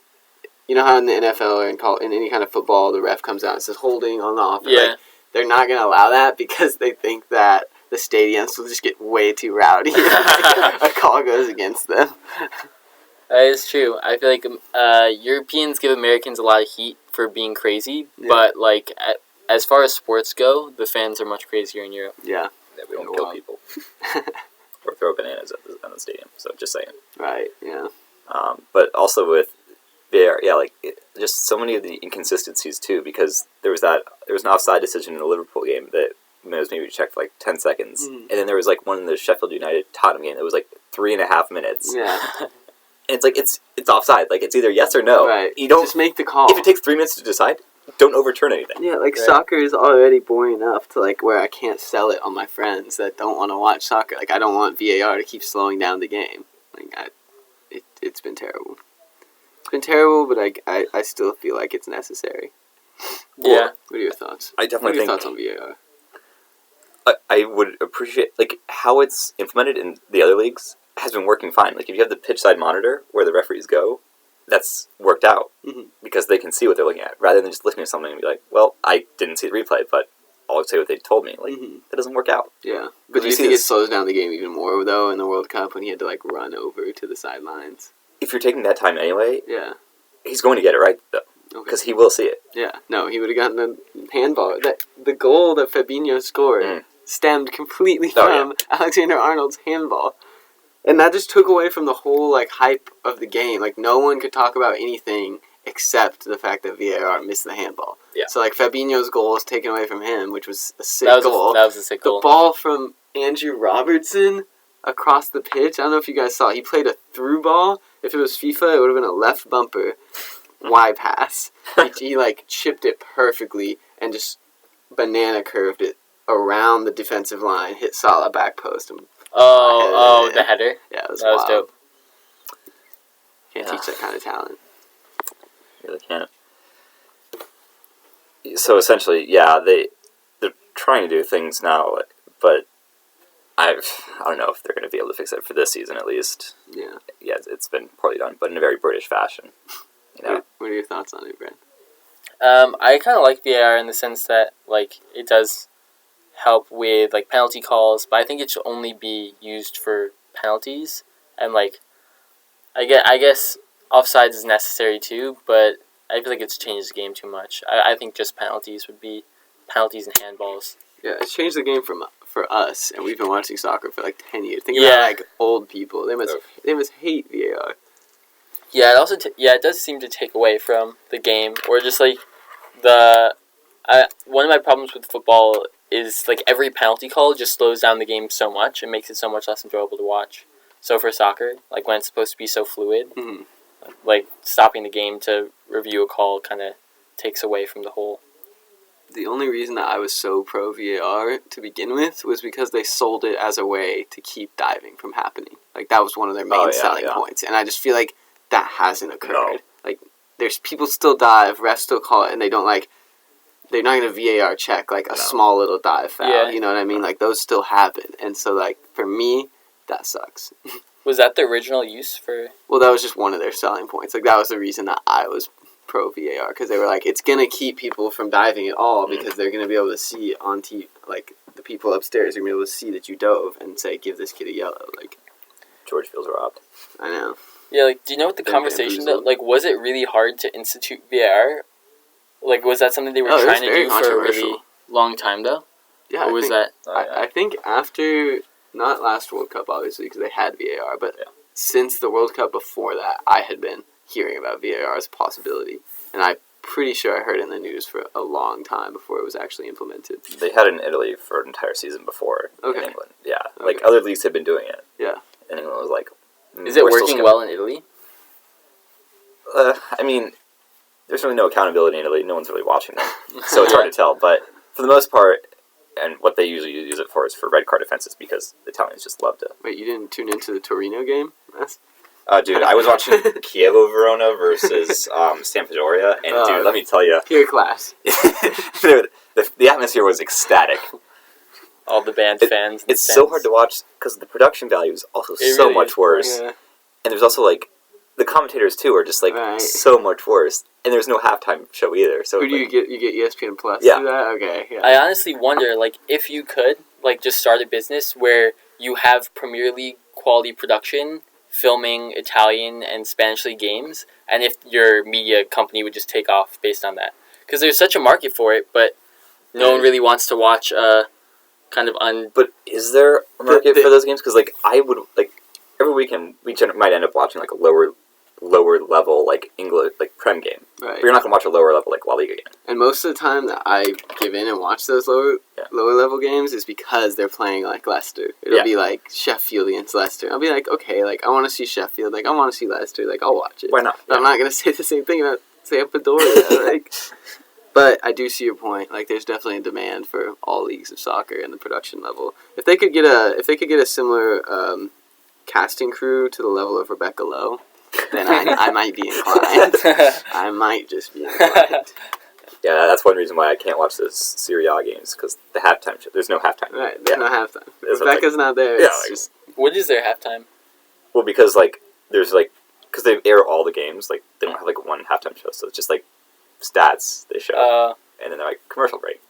you know how in the NFL or in any kind of football the ref comes out and says holding on the off. Yeah. they're not going to allow that because they think that the stadiums will just get way too rowdy if a call goes against them. That is true. I feel like Europeans give Americans a lot of heat for being crazy, but like as far as sports go, the fans are much crazier in Europe. Yeah. We don't kill people or throw bananas at the stadium. So just saying. Right. Yeah. But also with VAR, just so many of the inconsistencies too, because there was an offside decision in a Liverpool game that was maybe checked for like 10 seconds, and then there was like one in the Sheffield United Tottenham game that was like 3.5 minutes. Yeah. And it's like it's offside. Like it's either yes or no. Right. You don't just make the call. If it takes 3 minutes to decide, don't overturn anything. Yeah, like soccer is already boring enough to like where I can't sell it on my friends that don't want to watch soccer. Like I don't want VAR to keep slowing down the game. Like it's been terrible. It's been terrible, but I still feel like it's necessary. Yeah. What are your thoughts? I definitely What are your think thoughts on VAR? I would appreciate like how it's implemented in the other leagues has been working fine. Like if you have the pitch side monitor where the referees go, that's worked out because they can see what they're looking at rather than just listening to something and be like, well, I didn't see the replay, but I'll say what they told me. Like that doesn't work out. Yeah, but do you think it slows down the game even more though in the World Cup when he had to like run over to the sidelines? If you're taking that time anyway, yeah, he's going to get it right though because he will see it. Yeah, no, he would have gotten the handball. The goal that Fabinho scored stemmed completely from Alexander-Arnold's handball. And that just took away from the whole like hype of the game. Like no one could talk about anything except the fact that VAR missed the handball. Yeah. So like Fabinho's goal was taken away from him, which was a sick goal. That was a sick goal. The ball from Andrew Robertson across the pitch. I don't know if you guys saw. He played a through ball. If it was FIFA, it would have been a left bumper, Y pass. He like chipped it perfectly and just banana curved it around the defensive line, hit Salah back post. And the header? Yeah, that was dope. Can't teach that kind of talent. Really can't. So essentially, they're trying to do things now, but I don't know if they're going to be able to fix it for this season at least. Yeah. Yeah, it's been poorly done, but in a very British fashion. You know? What are your thoughts on it, Brent? I kind of like VAR in the sense that like it does help with like penalty calls, but I think it should only be used for penalties. And like, I guess offsides is necessary too, but I feel like it's changed the game too much. I think just penalties would be penalties and handballs. Yeah, it's changed the game for us, and we've been watching soccer for like 10 years. Think about like old people; they must hate VAR. Yeah, it also it does seem to take away from the game, or just like one of my problems with football is like every penalty call just slows down the game so much and makes it so much less enjoyable to watch. So for soccer, like when it's supposed to be so fluid, like stopping the game to review a call kind of takes away from the whole. The only reason that I was so pro VAR to begin with was because they sold it as a way to keep diving from happening. Like that was one of their main selling points, and I just feel like that hasn't occurred. No. Like there's people still dive, refs still call it, and they don't like. They're not going to VAR check, like, a small little dive foul. Yeah. You know what I mean? Like, those still happen. And so, like, for me, that sucks. Was that the original use for... Well, that was just one of their selling points. Like, that was the reason that I was pro VAR. Because they were like, it's going to keep people from diving at all because they're going to be able to see on TV... Like, the people upstairs are going to be able to see that you dove and say, give this kid a yellow. Like, George feels robbed. I know. Yeah, like, do you know what the conversation... Like, was it really hard to institute VAR? Like, was that something they were trying to do for a really long time, though? Yeah, or was that... I think after, not last World Cup, obviously, because they had VAR, but since the World Cup before that, I had been hearing about VAR as a possibility. And I'm pretty sure I heard it in the news for a long time before it was actually implemented. They had it in Italy for an entire season before in England. Yeah, like other leagues had been doing it. Yeah. And England was like... Is it working well in Italy? I mean... There's really no accountability in Italy. No one's really watching them. So it's hard to tell. But for the most part, and what they usually use it for is for red card offenses because the Italians just love to. Wait, you didn't tune into the Torino game? Dude, I was watching Chievo Verona versus Sampdoria, and dude, let me tell you. Pure class. The atmosphere was ecstatic. All the band fans. It's so hard to watch because the production value is also so much worse. Yeah. And there's also like the commentators too are just like Right. so much worse, and there's no halftime show either. So Who do like, you get ESPN Plus Yeah. through that? Okay, yeah. I honestly wonder, like, if you could, like, just start a business where you have Premier League quality production, filming Italian and Spanish League games, and if your media company would just take off based on that. Because there's such a market for it, but no one really wants to watch kind of But is there a market for those games? Because like I would like every weekend we might end up watching like a lower level like English like Prem game. Right. But you're not gonna watch a lower level like La Liga game. And most of the time that I give in and watch those lower level games is because they're playing like Leicester. It'll be like Sheffield against Leicester. I'll be like, okay, like I want to see Sheffield. Like I want to see Leicester. Like I'll watch it. Why not? But I'm not gonna say the same thing about Sampdoria. Like, but I do see your point. Like there's definitely a demand for all leagues of soccer and the production level. If they could get a similar casting crew to the level of Rebecca Lowe, then I might be inclined. I might just be inclined. Yeah, that's one reason why I can't watch those Serie A games because the halftime show. There's no halftime. Right, there's no halftime. It's Rebecca's not there. Yeah, It's like- just What is their halftime? Well, because like there's like because they air all the games, like they don't have like one halftime show, so it's just like stats they show, and then they're like commercial break.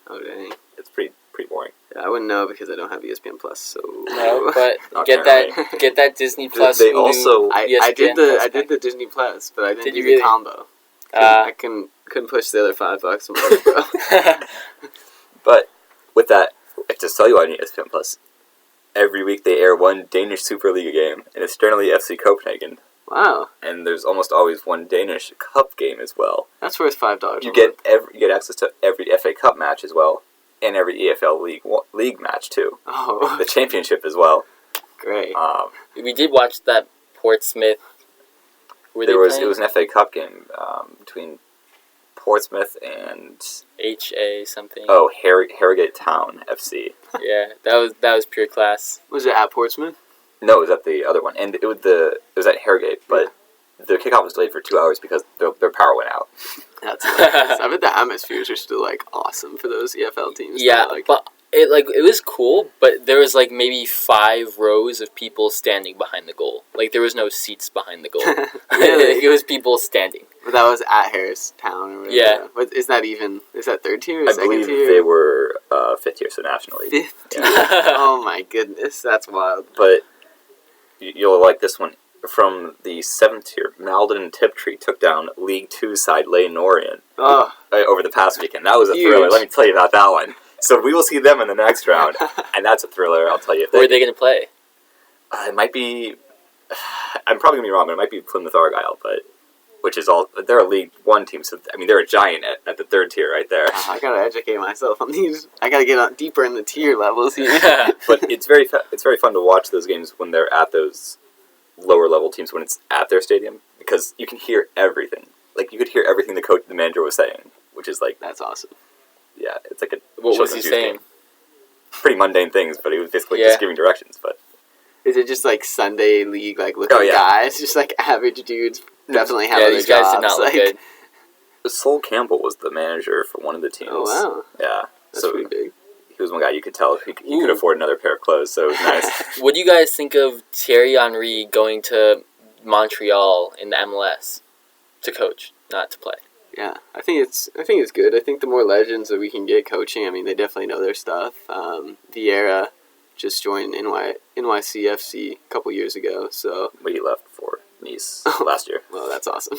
oh dang. It's pretty boring. Yeah, I wouldn't know because I don't have ESPN Plus. So No, but Not get that Disney Plus. They Hulu, also- I ESPN did Plus the pack. Disney Plus, but I didn't Did do you the really? combo. I couldn't push the other $5 a month, bro. But with that, I just tell you on ESPN Plus, every week they air one Danish Superliga game, and it's generally FC Copenhagen, Wow, and there's almost always one Danish Cup game as well. that's worth $5. You get access to every FA Cup match as well, and every EFL league match too. Oh, The championship as well. great. We did watch that Portsmouth. It was an FA Cup game between Portsmouth and HA something. Harrogate Town FC. Yeah, that was pure class. Was it at Portsmouth? No, it was at the other one, and it was at Harrogate, but the kickoff was delayed for 2 hours because their power went out. That's hilarious. I bet the atmospheres are still like awesome for those EFL teams. Yeah, though, like, but it was cool, but there was like maybe 5 rows of people standing behind the goal. Like there was no seats behind the goal. Really? It was people standing. but that was at Harris Town or whatever. Yeah. But is that third tier or I second believe tier? they were fifth tier, so nationally. Fifth tier. Yeah. Oh my goodness, that's wild. But you'll like this one. From the 7th tier, Malden and Tiptree took down League 2 side Leyton Orient Oh, over the past weekend. That was a Huge. thriller. Let me tell you about that one. So we will see them in the next round, and that's a thriller. I'll tell you. If Where are they going to play? It might be. I'm probably gonna be wrong, but it might be Plymouth Argyle, but which is all. They're a League 1 team, so I mean they're a giant at the 3rd tier right there. I gotta educate myself on these. I gotta get deeper in the tier levels here. But it's very fun to watch those games when they're at those lower level teams when it's at their stadium because you can hear everything. Like you could hear everything the manager was saying, which is like That's awesome. yeah, it's like a What was he children's youth saying? game. Pretty mundane things, but he was basically Yeah. just giving directions. But Is it just like Sunday league like looking Oh, yeah. guys? Just like average dudes definitely have Yeah, other these guys jobs. did not look like, good. Sol Campbell was the manager for one of the teams. Oh wow, Yeah, that's so pretty big. he was one guy you could tell he Ooh. could afford another pair of clothes, so it was nice. What do you guys think of Thierry Henry going to Montreal in the MLS to coach, not to play? Yeah, I think it's good. I think the more legends that we can get coaching, I mean, they definitely know their stuff. Vieira just joined NYCFC a couple years ago, so But he left for Nice last year. well, that's awesome.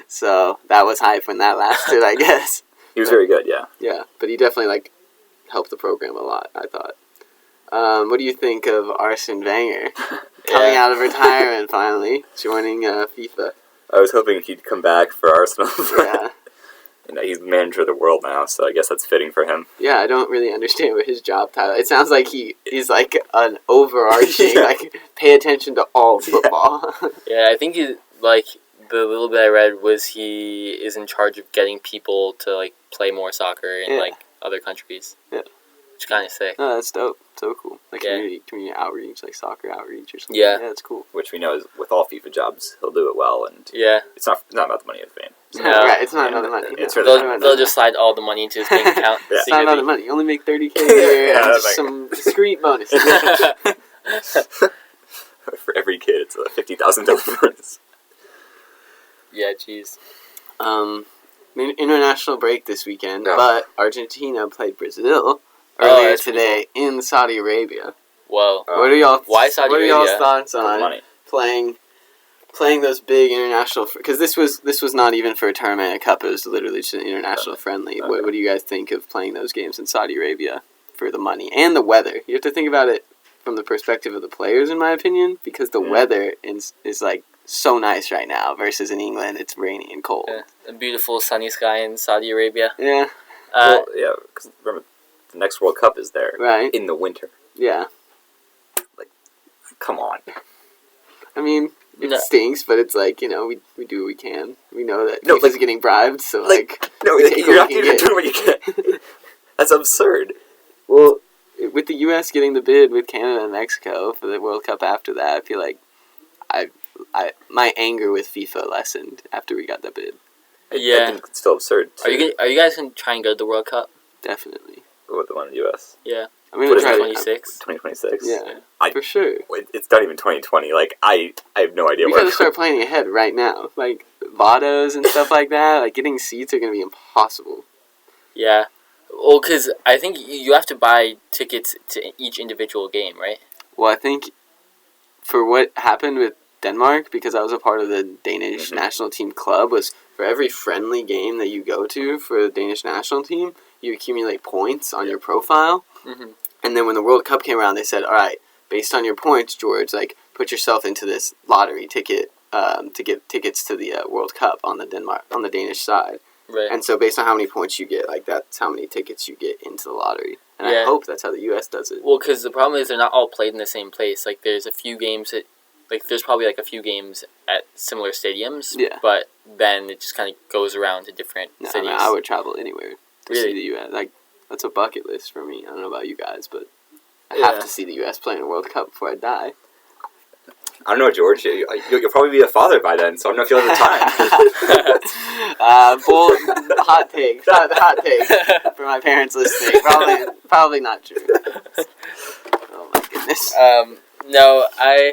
So that was hype when that lasted, I guess. He was very good, yeah. Yeah, but he definitely like helped the program a lot, I thought. What do you think of Arsene Wenger coming out of retirement finally, joining FIFA? I was hoping he'd come back for Arsenal. Yeah. You know, he's manager of the world now, so I guess that's fitting for him. Yeah, I don't really understand what his job title. It sounds like he's like an overarching Yeah. like pay attention to all football. Yeah, I think the little bit I read was he is in charge of getting people to like play more soccer in Yeah. like other countries. Yeah. Which kind of sick. No, that's dope. So cool. Like Yeah. community outreach, like soccer outreach or something. Yeah. Yeah, that's cool. Which we know is with all FIFA jobs, he'll do it well, and Yeah, it's not about the money of fame. No. Right, it's not Yeah, about the money. it's no. really they'll just slide all the money into his bank account. Yeah. It's not about the secretly. money. You only make $30K a year Yeah, and just like- some discrete bonuses. For every kid, it's a $50,000 bonus. Yeah, jeez. International break this weekend, Yeah. but Argentina played Brazil Oh, earlier that's pretty today in Saudi Arabia. Well, What are y'all? Why Saudi What are y'all's Arabia? thoughts For on money. playing those big international? Because this was not even for a tournament, a cup. It was literally just an international friendly. Okay. What do you guys think of playing those games in Saudi Arabia for the money and the weather? You have to think about it from the perspective of the players, in my opinion, because the weather is like so nice right now versus in England it's rainy and cold. a beautiful sunny sky in Saudi Arabia. Yeah, Well, yeah, because remember, the next World Cup is there right. in the winter. Yeah, Come on. I mean it No. stinks, but it's like we do what we can. We know that No, FIFA's getting bribed, so No, we like, take you're what not we even can doing what you can. That's absurd. Well, with the U.S. getting the bid with Canada and Mexico for the World Cup after that, I feel like my anger with FIFA lessened after we got the bid. I Yeah. think it's still absurd. Are you guys gonna try and go to the World Cup? Definitely. With the one in the U.S.? Yeah. I'm gonna What is try it, 26. 2026? Yeah, I- for sure. It's not even 2020. Like, I have no idea We where. gotta start planning ahead right now. Like Vados and stuff like that. Like getting seats are gonna be impossible. Yeah. Well, because I think you have to buy tickets to each individual game, right? Well, I think for what happened with Denmark, because I was a part of the Danish national team club, was for every friendly game that you go to for the Danish national team, you accumulate points on your profile. Mm-hmm. And then when the World Cup came around, they said, all right, based on your points, George, like put yourself into this lottery ticket to get tickets to the World Cup on the Danish side. Right. And so based on how many points you get, like that's how many tickets you get into the lottery. And Yeah. I hope that's how the U.S. does it. Well, because the problem is they're not all played in the same place. Like, there's a few games that, like, there's probably like a few games at similar stadiums. Yeah. But then it just kind of goes around to different No, I cities. mean, I would travel anywhere to Really? see the U.S. Like that's a bucket list for me. I don't know about you guys, but I Yeah. have to see the U.S. play in a World Cup before I die. I don't know, George. You'll probably be a father by then, so I don't know if you'll have the time. Bold, hot take for my parents listening. Probably not true. Oh my goodness. No, I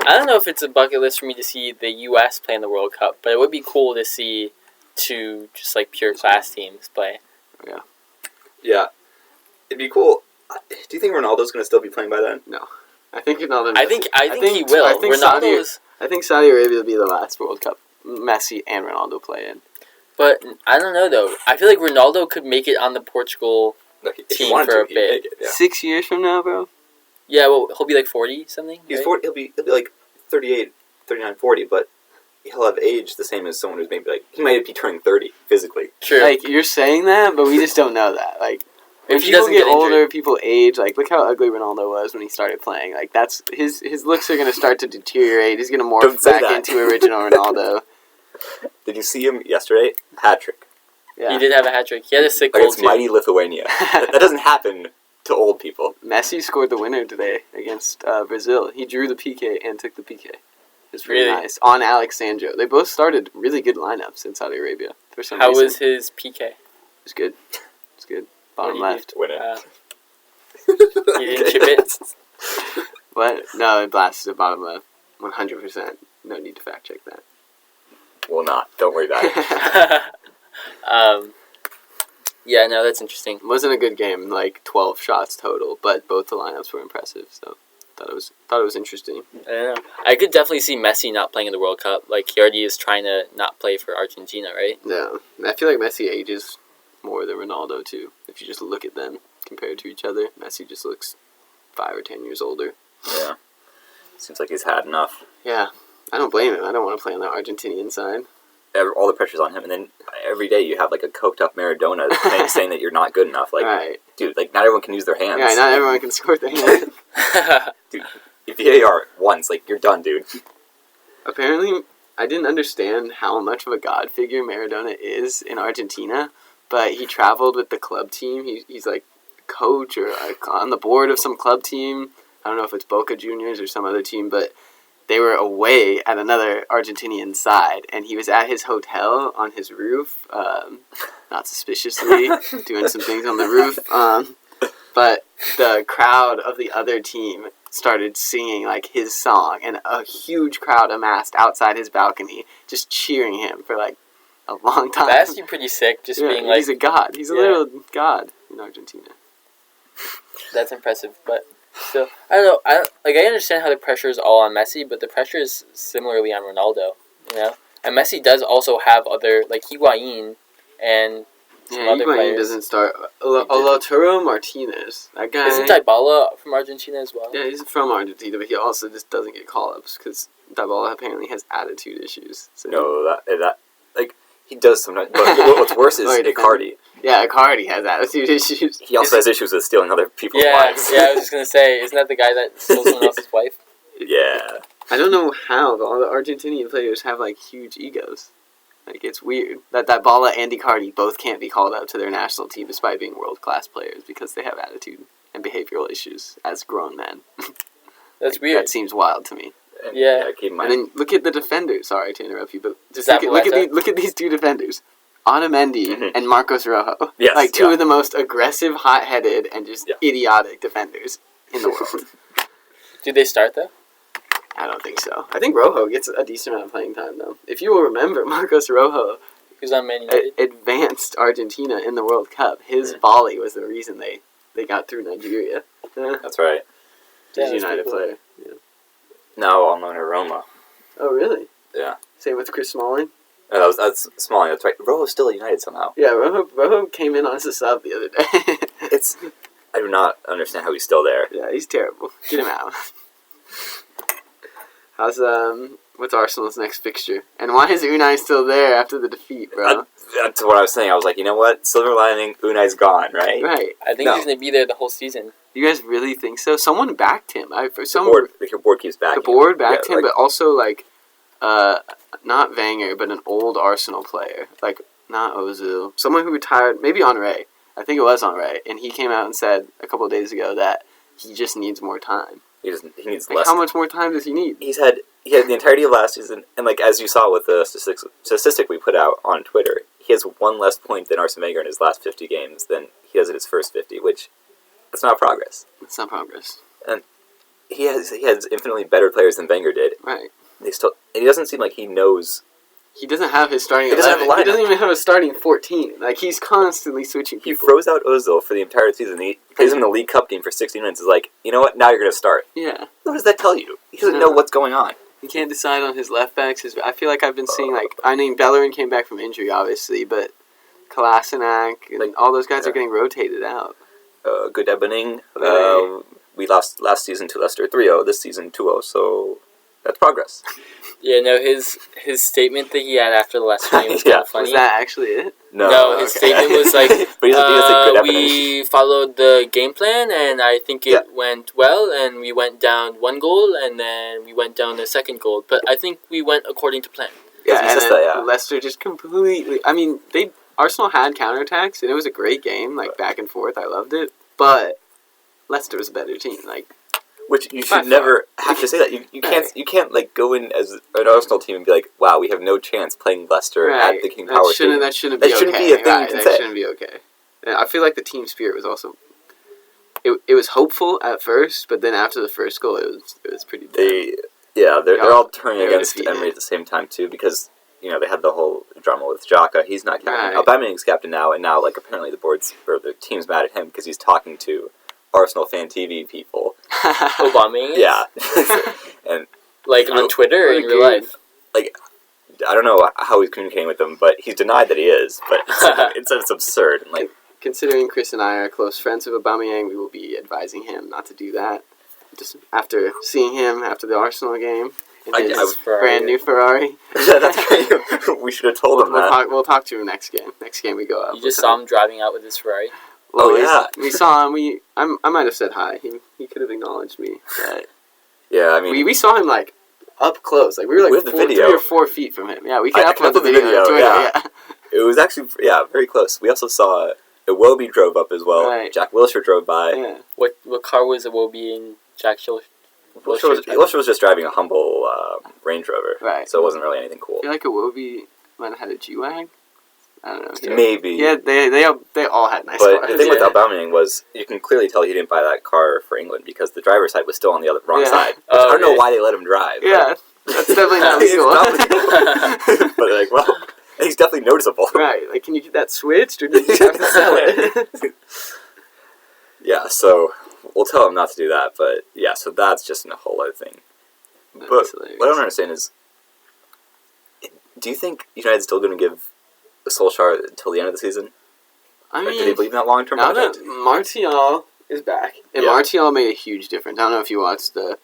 don't know if it's a bucket list for me to see the U.S. play in the World Cup, but it would be cool to see two just like pure class teams play. Yeah. It'd be cool. Do you think Ronaldo's going to still be playing by then? No, I think Ronaldo. I think he will. I think Ronaldo's, I think Saudi Arabia will be the last World Cup Messi and Ronaldo play in. but I don't know though. I feel like Ronaldo could make it on the Portugal. Like, if he Team wanted for to, a he'd bit. make it, yeah. 6 years from now, bro. Yeah, well, he'll be like 40 something. He's right? 40, he'll be like 38, 39, 40, but he'll have age the same as someone who's maybe like, he might be turning 30 physically. True. Like you're saying that, but we just don't know that. Like when If he people doesn't get get injured. older, people age. Like look how ugly Ronaldo was when he started playing. Like that's his looks are gonna start to deteriorate. He's gonna morph Don't say back that. into original Ronaldo. Did you see him yesterday? Hat trick. Yeah. He did have a hat trick. He had a sick Like, goal it's too. mighty Lithuania. that doesn't happen to old people. Messi scored the winner today against Brazil. He drew the PK and took the PK. It's pretty Really? nice. On Alexandro. They both started really good lineups in Saudi Arabia for some How reason. was his PK? It was good. It's good. Bottom What did he left. Win it. You didn't chip it? What? No, it blasted bottom left. 100%. No need to fact check that. Well, not. Don't worry about it. Yeah, no, that's interesting. It wasn't a good game, like 12 shots total, but both the lineups were impressive, so thought it was interesting. I don't know. I could definitely see Messi not playing in the World Cup. Like, he already is trying to not play for Argentina, right? No. I feel like Messi ages more than Ronaldo too. If you just look at them compared to each other, Messi just looks 5 or 10 years older. Yeah. Seems like he's had enough. Yeah. I don't blame him. I don't want to play on the Argentinian side. All the pressure's on him, and then every day you have like a coked up Maradona saying that you're not good enough. Like, Right. dude, like not everyone can use their hands. Yeah, not everyone can score their hand. Dude, if VAR once, like you're done, dude. Apparently, I didn't understand how much of a god figure Maradona is in Argentina, but he traveled with the club team. He's like coach or like on the board of some club team. I don't know if it's Boca Juniors or some other team, but they were away at another Argentinian side, and he was at his hotel on his roof, not suspiciously, doing some things on the roof. But the crowd of the other team started singing like his song, and a huge crowd amassed outside his balcony, just cheering him for like a long time. That's actually pretty sick. Just being like, he's a god. He's a little god in Argentina. That's impressive, but still, I don't know. I understand how the pressure is all on Messi, but the pressure is similarly on Ronaldo. You know, and Messi does also have other like Higuain and some other Higuain players. doesn't start. Lautaro Martinez, that guy. Isn't Dybala from Argentina as well? Yeah, he's from Argentina, but he also just doesn't get call-ups because Dybala apparently has attitude issues. So. No, that like he does sometimes. But what's worse is Icardi. Yeah, Icardi has attitude issues. He also has issues with stealing other people's wives. Yeah, I was just gonna say, isn't that the guy that stole someone else's wife? Yeah. I don't know how, but all the Argentinian players have like huge egos. Like it's weird that Dybala and Icardi both can't be called up to their national team despite being world-class players because they have attitude and behavioral issues as grown men. That's weird. That seems wild to me. Yeah. Keep in mind. And then look at the defenders. Sorry to interrupt you, but just look at these two defenders. Otamendi and Marcos Rojo. Yes, like two of the most aggressive, hot-headed, and just idiotic defenders in the world. Do they start though? I don't think so. I think Rojo gets a decent amount of playing time though. If you will remember, Marcos Rojo Who's on Man United? Advanced Argentina in the World Cup. His volley was the reason they got through Nigeria. That's right. He's a United player. Yeah. No, I'm on Roma. Oh really? Yeah. Same with Chris Smalling. Oh, that's Smalling. That's right. Rojo's still at United somehow. Yeah, Rojo came in on as a sub the other day. I do not understand how he's still there. Yeah, he's terrible. Get him out. What's Arsenal's next fixture? And why is Unai still there after the defeat, bro? That's what I was saying. I was like, you know what? Silver lining, Unai's gone, right? Right. I think he's going to be there the whole season. You guys really think so? Someone backed him. The board keeps backing him. The board backed him, but also, like, not Wenger, but an old Arsenal player. Like, not Ozil. Someone who retired, maybe Henry. I think it was Henry. And he came out and said a couple of days ago that he just needs more time. He needs like less. How much more time does he need? He had the entirety of last season, and like as you saw with the statistic we put out on Twitter, he has one less point than Arsene Wenger in his last 50 games than he has in his first 50, which that's not progress. It's not progress. And he has infinitely better players than Wenger did. Right. And he doesn't seem like he knows. He doesn't have his starting 11. He doesn't even have a starting 14. Like, he's constantly switching people. He froze out Ozil for the entire season. He plays him in the League Cup game for 60 minutes. He's like, you know what? Now you're going to start. Yeah. What does that tell you? He doesn't know what's going on. He can't decide on his left backs. I feel like I've been seeing, Bellerin came back from injury, obviously, but Kolasinac and all those guys are getting rotated out. Good Ebening. Right. We lost last season to Leicester 3-0, this season 2-0, so that's progress. Yeah, no, his statement that he had after the Leicester game was kind of funny. Was that actually it? No, his statement was like, but he's a good we followed the game plan, and I think it went well, and we went down one goal, and then we went down a second goal. But I think we went according to plan. Yeah, and Leicester just completely... I mean, Arsenal had counterattacks, and it was a great game, back and forth. I loved it. But Leicester was a better team, Which you should never have to say that. You can't go in as an Arsenal team and be like, wow, we have no chance playing Leicester at the King Power Stadium. That shouldn't be okay. A thing you can say. That shouldn't be okay. And I feel like the team spirit was also... It was hopeful at first, but then after the first goal, it was pretty bad. They're all turning against Emery at the same time, too, because, they had the whole drama with Xhaka. He's not captain. Aubameyang's captain now, and now, apparently the team's mad at him because he's talking to Arsenal fan TV people. Aubameyang? Yeah. And on Twitter or in real life? I don't know how he's communicating with them, but he's denied that he is. But it's absurd. Considering Chris and I are close friends with Aubameyang, we will be advising him not to do that. Just after seeing him after the Arsenal game in his brand new Ferrari. That's great. We should have told him that. We'll talk to him next game. Next game we go out. You just saw him driving out with his Ferrari? Well, we saw him. I might have said hi. He could have acknowledged me. But yeah, I mean, we saw him up close. We were 3 or 4 feet from him. Yeah, we could upload the video. Yeah. It was actually very close. We also saw Iwobi drove up as well. Right. Jack Wilshere drove by. Yeah. What car was Iwobi and Jack Wilshere? Wilshere was just driving a humble Range Rover. Right. So it wasn't really anything cool. I feel like Iwobi might have had a G-Wag. I don't know. Maybe. Yeah, they all had nice But cars. the thing with Aubameyang was you can clearly tell he didn't buy that car for England because the driver's side was still on the wrong side. Oh, I don't know why they let him drive. Yeah, that's definitely not legal. But like, well, he's definitely noticeable. Right, like, can you get that switched, or did you have to sell it? Yeah, so we'll tell him not to do that, but yeah, so that's just a whole other thing. But what I don't understand is, do you think United's still going to give Solskjaer until the end of the season? I mean, do they believe in that long-term now project? that Martial is back, and Martial made a huge difference. I don't know if you watched the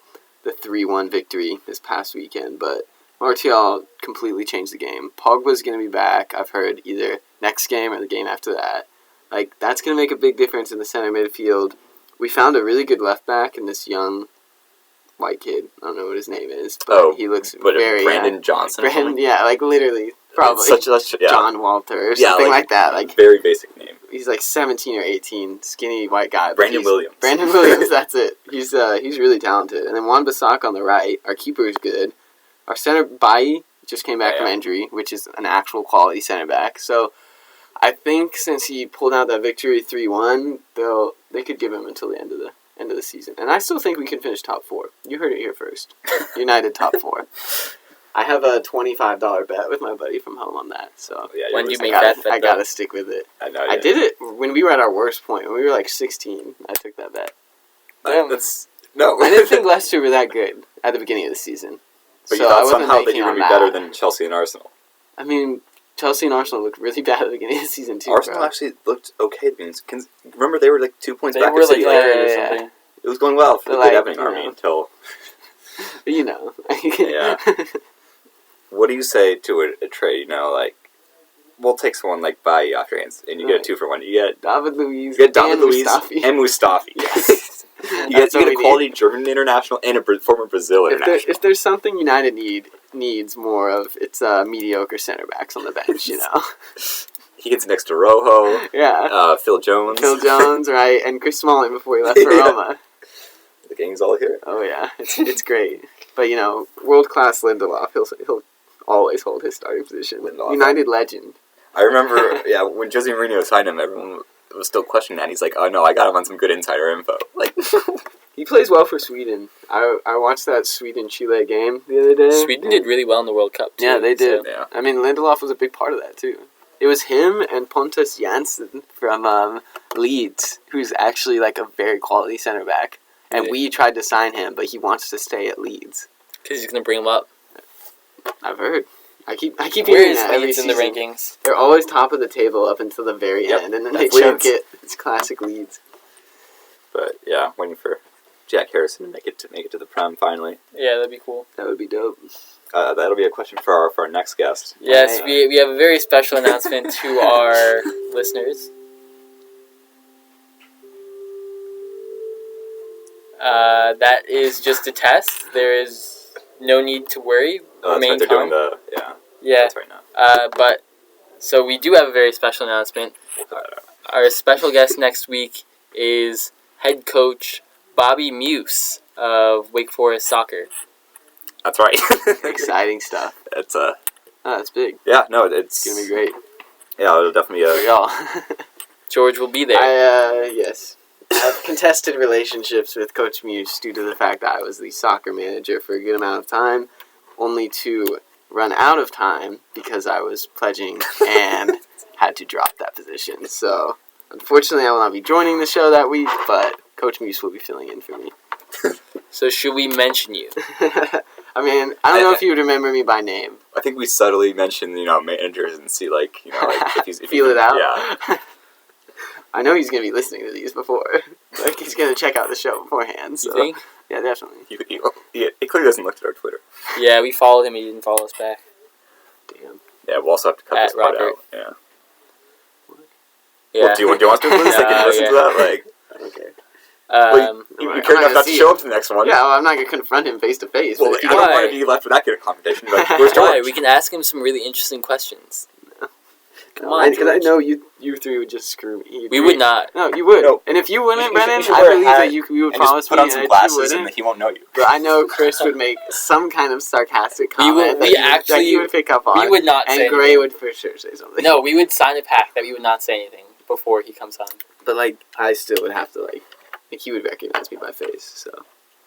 3-1 victory this past weekend, but Martial completely changed the game. Pogba's going to be back, I've heard, either next game or the game after that. Like, that's going to make a big difference in the center midfield. We found a really good left back in this young white kid. I don't know what his name is, but he looks very... Brandon Johnson? Yeah, like, literally, probably. John Walter or something like that. Like, very basic name. He's like 17 or 18, skinny white guy. Brandon Williams. Brandon Williams, that's it. He's really talented. And then Wan-Bissaka on the right. Our keeper is good. Our center, Bailly, just came back from injury, which is an actual quality center back. So I think since he pulled out that victory 3-1, they could give him until the end of the season. And I still think we can finish top 4. You heard it here first. United top 4. I have a $25 bet with my buddy from home on that. So when do you make that bet? I gotta stick with it. I did it when we were at our worst point. When we were like 16, I took that bet. I didn't think Leicester were that good at the beginning of the season. But you thought somehow they were going to be better than Chelsea and Arsenal. I mean, Chelsea and Arsenal looked really bad at the beginning of the season too. Arsenal actually looked okay at the beginning. Remember, they were like 2 points back. They were like third or something. It was going well for the good Evening Army until... Yeah. What do you say to a trade, we'll take someone like Bailly off your hands, and you get a 2-for-1. You get David Luiz, and Mustafi. Yes. You get a quality German international and a former Brazil international. If there's something United needs more of, it's mediocre center backs on the bench. He gets next to Rojo. Yeah. Phil Jones. Right, and Chris Smalling before he left for Roma. The gang's all here. Oh yeah, it's great. But world class Lindelof, he'll always hold his starting position. United legend. I remember, when Jose Mourinho signed him, everyone was still questioning that. He's like, "Oh no, I got him on some good insider info." Like, he plays well for Sweden. I watched that Sweden-Chile game the other day. Sweden did really well in the World Cup too. Yeah, they did. So. I mean, Lindelof was a big part of that too. It was him and Pontus Jansson from Leeds, who's actually like a very quality center back. And we tried to sign him, but he wants to stay at Leeds. Because he's going to bring him up. I've heard. I keep Where hearing is that every Leeds in season. the rankings? They're always top of the table up until the very end, and then they choke it. It's classic Leeds. But yeah, waiting for Jack Harrison to make it to the Prem finally. Yeah, that'd be cool. That would be dope. That'll be a question for our next guest. Yes, we have a very special announcement to our listeners. That is just a test. There is no need to worry. Oh, that's right. They're doing that's right now. But so we do have a very special announcement. Our special guest next week is head coach Bobby Muse of Wake Forest Soccer. That's right. Exciting stuff. That's big. Yeah, no, it's gonna be great. Yeah, it'll definitely be George will be there. Yes. I have contested relationships with Coach Muse due to the fact that I was the soccer manager for a good amount of time, only to run out of time because I was pledging and had to drop that position. So, unfortunately, I will not be joining the show that week, but Coach Muse will be filling in for me. So, should we mention you? I mean, I don't know if you would remember me by name. I think we subtly mention, managers and see, if he's... Feel it out? Yeah. I know he's going to be listening to these before. He's going to check out the show beforehand. So. You think? Yeah, definitely. He clearly doesn't look at our Twitter. Yeah, we followed him. He didn't follow us back. Damn. Yeah, we'll also have to cut this part out. Yeah. Yeah. Well, do you want to listen to that? Okay. You care enough not to show up to the next one. Yeah, I'm not going to confront him face to face. Well, I don't want to be left with that kind of confrontation. Where's George? We can ask him some really interesting questions. Come on, because I George. know you three would just screw me. We would not. No, you would. No. And if you wouldn't, You Brennan, should I wear a believe hat that you would and promise just put me, on some and glasses you and wouldn't. he won't know you. But I know Chris would make some kind of sarcastic We comment would- that he would pick up on. We would not say and Gray anything. would for sure say something. No, we would sign a pact that we would not say anything before he comes on. But, like, I still would have to, like he would recognize me by face, so.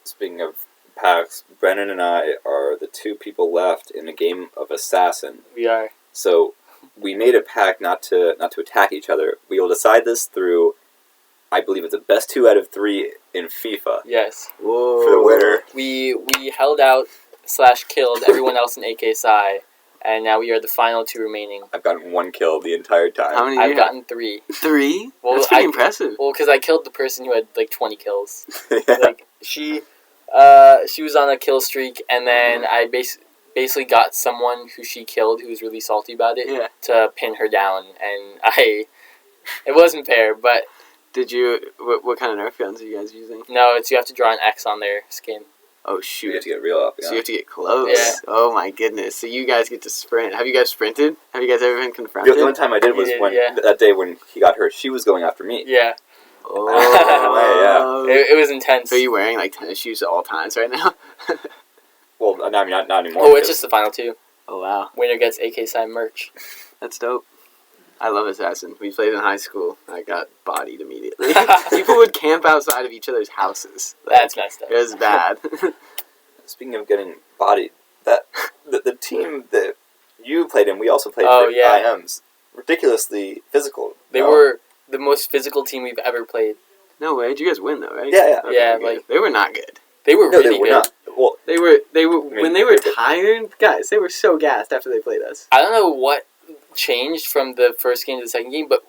Speaking of packs, Brennan and I are the two people left in a game of Assassin. We are. So we made a pact not to attack each other. We will decide this through, I believe it's the best 2 out of 3 in FIFA Yes. Whoa. for the winner. We held out / killed everyone else in AK Psi, and now we are the final 2 remaining. I've gotten 1 kill the entire time. How many? I've you have? gotten 3. 3. Well, That's pretty I- impressive. Well, because I killed the person who had like 20 kills. Yeah. Like she was on a kill streak, and then I basically got someone who she killed who was really salty about it Yeah. to pin her down, and it wasn't fair, but Did you? What kind of Nerf guns are you guys using? no, it's you have to draw an X on their skin. Oh You shoot! have to get real up. So you Yeah. have to get close. Yeah. Oh my goodness! So you guys get to sprint. Have you guys sprinted? Have you guys ever been The confronted? only time I did was Yeah, when yeah. that day when he got hurt. She was going after me. Yeah, Oh. it was intense. So are you wearing like tennis shoes at all times right now? Well, I mean, not anymore. Oh, it's because- just the final 2. Oh wow, Winner gets AK Psi merch. that's dope. I love Assassin. We played in high school. I got bodied immediately. People would camp outside of each other's houses. Like, That's messed up. it was bad. Speaking of getting bodied, that the team that you played in, we also played Oh, for yeah. IMs. Ridiculously physical. They No? were the most physical team we've ever played. No way. Did you guys win though? Right? Yeah, yeah. Yeah, good. like- they were not good. They were No, really they were good. not. Well, They were mean, when they were they're good. tired, guys. They were so gassed after they played us. I don't know what changed from the first game to the second game, but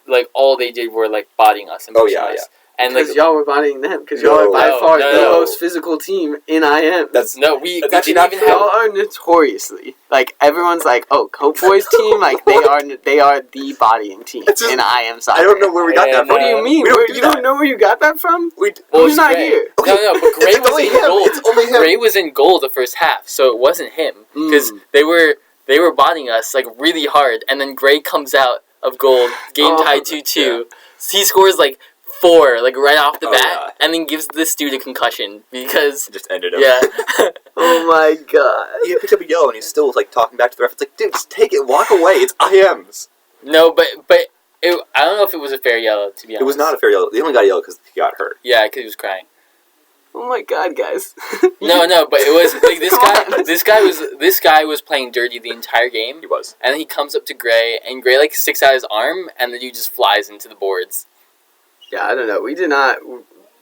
like all they did were like bodying us and Oh, pushing yeah, us. yeah. And like Because y'all were bodying them. Because y'all are by No, far no, the no. most physical team in IM. that's no, we That's actually didn't not even true. Y'all are notoriously like everyone's like, oh, Cope Boys team, like they are the bodying team It's just- in IM soccer. I don't know where we got that And, from. What do you mean? We don't Where- do you that. don't know where you got that from? We Well, Who's it's not Gray. here? No, but Gray It's was only in him. goal. It's only him. Gray was in goal the first half, so it wasn't him because they were bodying us like really hard, and then Gray comes out of goal, game Oh, tied 2-2. He scores like 4, like right off the Oh, bat, yeah. and then gives this dude a concussion because It just ended up. yeah. Oh my god. He picked up a yellow and he's still like talking back to the ref. It's like, dude, just take it, walk away. It's IMs. No, but I don't know if it was a fair yellow, to be honest. It was not a fair yellow. They only got a yellow because he got hurt. Yeah, because he was crying. Oh my god, guys. No, but it was like this Come guy. on. This guy was playing dirty the entire game, He was. and then he comes up to Gray, and Gray like sticks out his arm, and the dude just flies into the boards. Yeah, I don't know. We did not.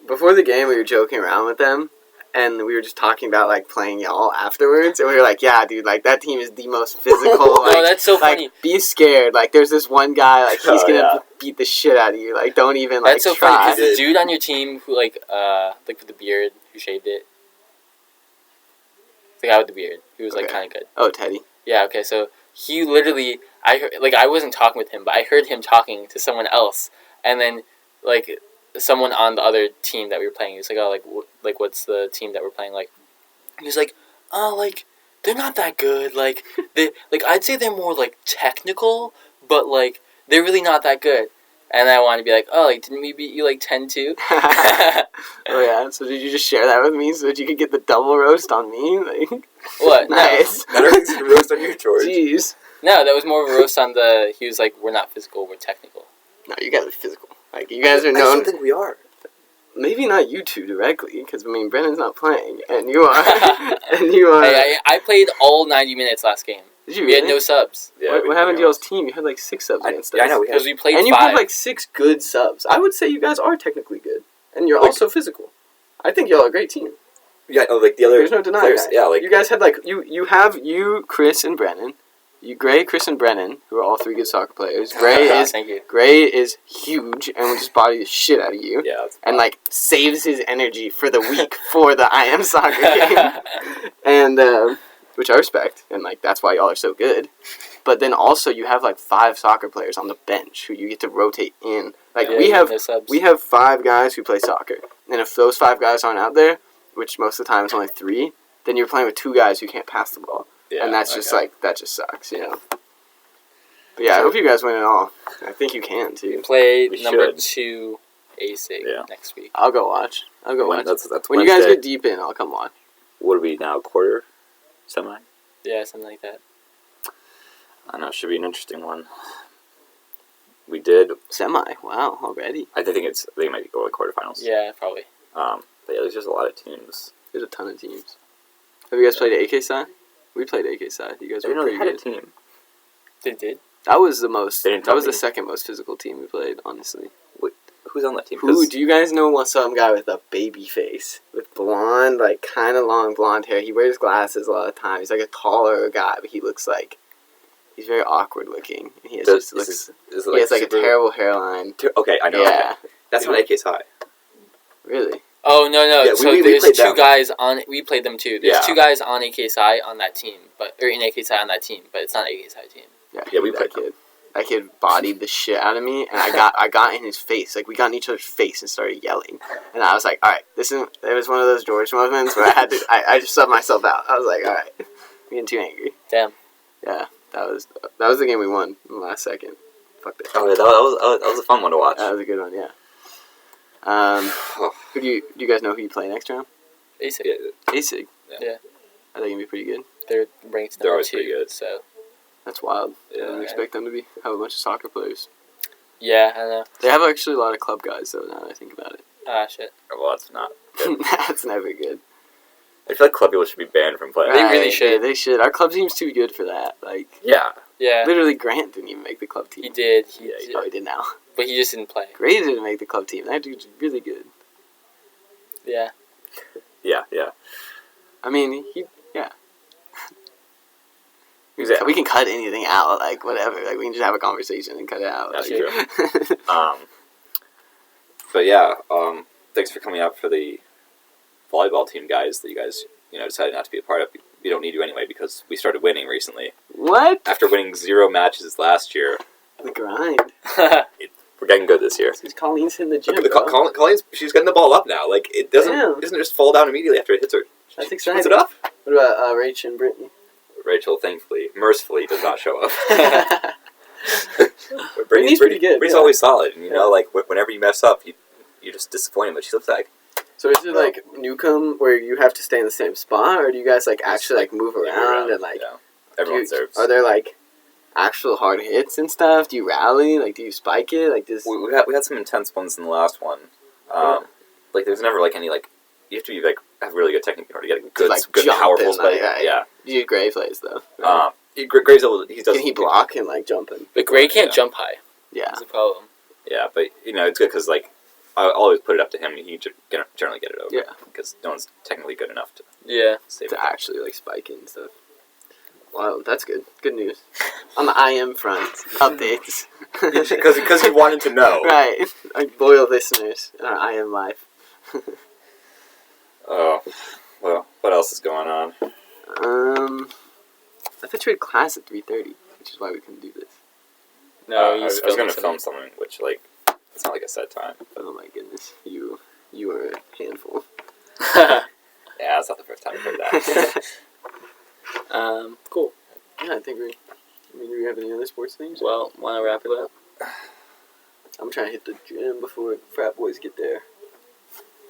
Before the game, we were joking around with them, and we were just talking about like playing y'all afterwards, and we were like, "Yeah, dude, like that team is the most physical. Like, No, that's so like, funny. be scared. Like, there's this one guy, like he's Oh, gonna yeah. beat the shit out of you. Like, don't even like That's so try." funny because the Did. dude on your team who like with the beard who shaved it, the guy with the beard, he was like Okay. kind of good. Oh, Teddy. Yeah, okay, so he literally, I heard, like, I wasn't talking with him, but I heard him talking to someone else, and then, like, someone on the other team that we were playing, he was like, oh, like, what's the team that we're playing, like, he was like, oh, like, they're not that good, like, I'd say they're more, like, technical, but, like, they're really not that good, and I want to be like, oh, like, didn't we beat you, like, 10-2? Oh yeah. So did you just share that with me so that you could get the double roast on me? Like, What? nice. Better things to roast on you, George. Jeez. No, that was more of a roast on he was like, we're not physical, we're technical. No, you guys are physical. Like you guys are I known. don't think we are. Maybe not you two directly, because I mean Brennan's not playing, and you are, and you are. Hey, I played all 90 minutes last game. Did you We had really? no subs. Yeah, what we what happened to know. y'all's team? You had like 6 subs against us. I know we had. Because we played and you 5. played like 6 good subs. I would say you guys are technically good, and you're Like- also physical. I think y'all are a great team. Yeah, oh, like the other There's no denying players. that. Yeah, like You guys had like you have Chris and Brennan, Gray, Chris, and Brennan, who are all 3 good soccer players. Gray Thank you. is huge and will just body the shit out of you. yeah, that's And like saves his energy for the week for the I am soccer game, and which I respect, and like that's why y'all are so good. But then also you have like 5 soccer players on the bench who you get to rotate in. Like Yeah, we have no subs. 5 guys who play soccer, and if those 5 guys aren't out there, which most of the time is only 3, then you're playing with 2 guys who can't pass the ball, yeah, and that's just okay. like that just sucks, you know. But yeah, I hope you guys win it all. I think you can, We too. play We number should. 2 ASIG Yeah. next week. I'll go watch. That's When you guys Wednesday. get deep in, I'll come watch. What are we now? Quarter? Semi? Yeah, something like that. I don't know. It should be an interesting one. We did. Semi. Wow, already. I think they might go to quarterfinals. Yeah, probably. But yeah, there's just a lot of teams. There's a ton of teams. Have you guys played AK side? We played AK side. You guys I were didn't know they pretty had good. a team. They did? That was the most. They didn't That tell was the me. second most physical team we played, honestly. Who's on that team? Who 'Cause do you guys know? Some guy with a baby face, with blonde, like kind of long blonde hair. He wears glasses a lot of the time. He's like a taller guy, but he looks like he's very awkward looking. And he has does- just looks. is it He has like a super- terrible hairline. Okay, I know. Yeah, Okay. That's not AK's high. really. Oh, no. Yeah, So we there's played two them. guys on... We played them, too. There's Yeah. 2 guys on AKSI on that team. Or in AKSI on that team, but it's not AKSI team. Yeah, we that played kid. That kid bodied the shit out of me, and I got in his face. Like we got in each other's face and started yelling. And I was like, all right, it was one of those George moments where I had to. I just subbed myself out. I was like, all right, I'm getting too angry. Damn. Yeah, that was the game we won in the last second. Fuck that. Oh, yeah, that was a fun one to watch. That was a good one. Yeah. Who do you guys know who you play next round? ASIG. Yeah, ASIG. Yeah. Are they gonna be pretty good? They're ranked They're number always 2. pretty good. So, That's wild. I Yeah. didn't expect them to have a bunch of soccer players. yeah, I know. They have actually a lot of club guys though. Now that I think about it, Ah, shit. Well, that's not good. that's never good. I feel like club people should be banned from playing. They really Right, should. yeah, they should. Our club team's too good for that. Like, Yeah. Yeah, literally, Grant didn't even make the club he team. did. Yeah, he Oh, he did now. But he just didn't play. Gray didn't make the club team. That dude's really good. Yeah. Yeah, yeah. I mean, yeah. Yeah. We can cut anything out, like, whatever. Like, we can just have a conversation and cut it out. That's like, But yeah, thanks for coming out for the volleyball team, guys. That you guys, decided not to be a part of. We don't need you anyway because we started winning recently. What? After winning 0 matches last year, The grind. we're getting good this year. Because Colleen's in the gym, Look, bro. Colleen's, she's getting the ball up now. Like it Damn. doesn't just fall down immediately after it hits her. That's She exciting. puts it up. What about Rach and Brittany? Rachel, thankfully, mercifully, does not show up. But Brittany's pretty good, Brittany's yeah. always solid. And, Yeah. like whenever you mess up, you just disappoint him. But she looks like So is it like Newcomb where you have to stay in the same spot, or do you guys like actually like move around and like everyone do serves. are there like actual hard hits and stuff? Do you rally? Like do you spike it? Like this? We had some intense ones in the last one. Like there's never like any like you have to be like have really good technique in order to get a good like, good jump powerful and, spike. like, Yeah. You Gray plays though. Right? Graves he does. Can he block and like jump in? But Gray can't Yeah. jump high. Yeah. That's the problem. Yeah, but it's good because like I always put it up to him. And he generally get it over. Yeah. Because no one's technically good enough to Yeah. save To it. actually like spike it and stuff. Wow, that's good. Good news. On the IM front, updates. Because he wanted to know. Right. Like loyal listeners on our IM life. Oh, well, what else is going on? I thought you had class at 3:30, which is why we couldn't do this. No, I was going to film something, which like it's not like a set time. Oh my goodness, you are a handful. Yeah, it's not the first time I've heard that. Cool. Yeah, I think do we have any other sports things? Well, want to wrap it up? I'm trying to hit the gym before frat boys get there.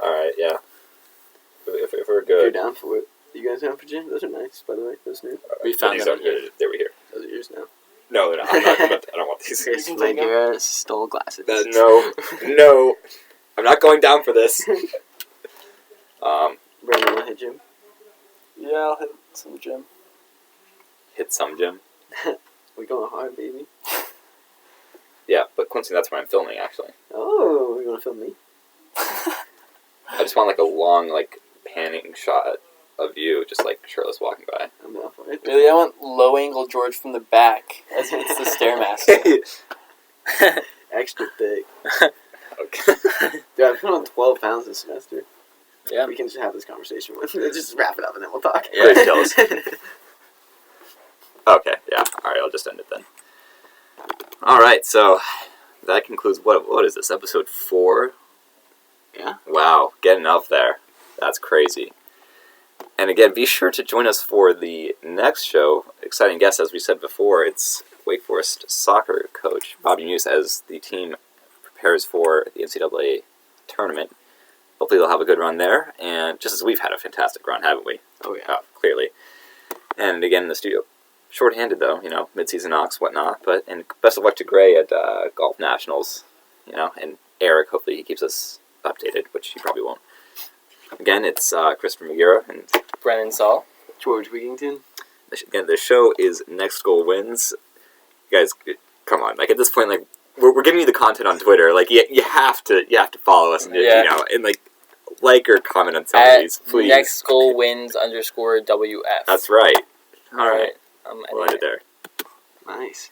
All right, yeah. If we're If you're good, down for it. You guys down for gym? Those are nice, by the way. Those new. We found these them are here. They were here. Those are yours now. No, they're not. I'm not I don't want these. Chris Madeira stole glasses. No, I'm not going down for this. Brandon will hit gym. Yeah, I'll hit some gym. Hit some gym. We going hard, baby. Yeah, but Quincy, that's when I'm filming. Actually, Oh, you want to film me? I just want like a long like panning shot of you, just like shirtless walking by. I'm down for it. Really, I want low angle George from the back as it's the Stairmaster. Extra thick. Okay. Dude, I put on 12 pounds this semester. Yeah. We can just have this conversation with just wrap it up and then we'll talk. Yeah, jealous. Okay, yeah. All right, I'll just end it then. All right, so that concludes what is this, episode 4? Yeah. Wow, getting up there. That's crazy. And again, be sure to join us for the next show. Exciting guest, as we said before. It's Wake Forest soccer coach, Bobby Muse, as the team prepares for the NCAA tournament. Hopefully they'll have a good run there, and just as we've had a fantastic run, haven't we? Oh, yeah. Clearly. And again, in the studio, short-handed though, mid-season knocks, whatnot. And best of luck to Gray at Golf Nationals, and Eric. Hopefully he keeps us updated, which he probably won't. Again, it's Christopher McGarrett and Brennan Saul. George Wigington. Again, the show is Next Goal Wins. You guys, come on! Like at this point, like we're giving you the content on Twitter. Like you have to follow us and and like or comment on some of these, please. Next Goal Wins _WF. That's right. All right. We'll end it there. Nice.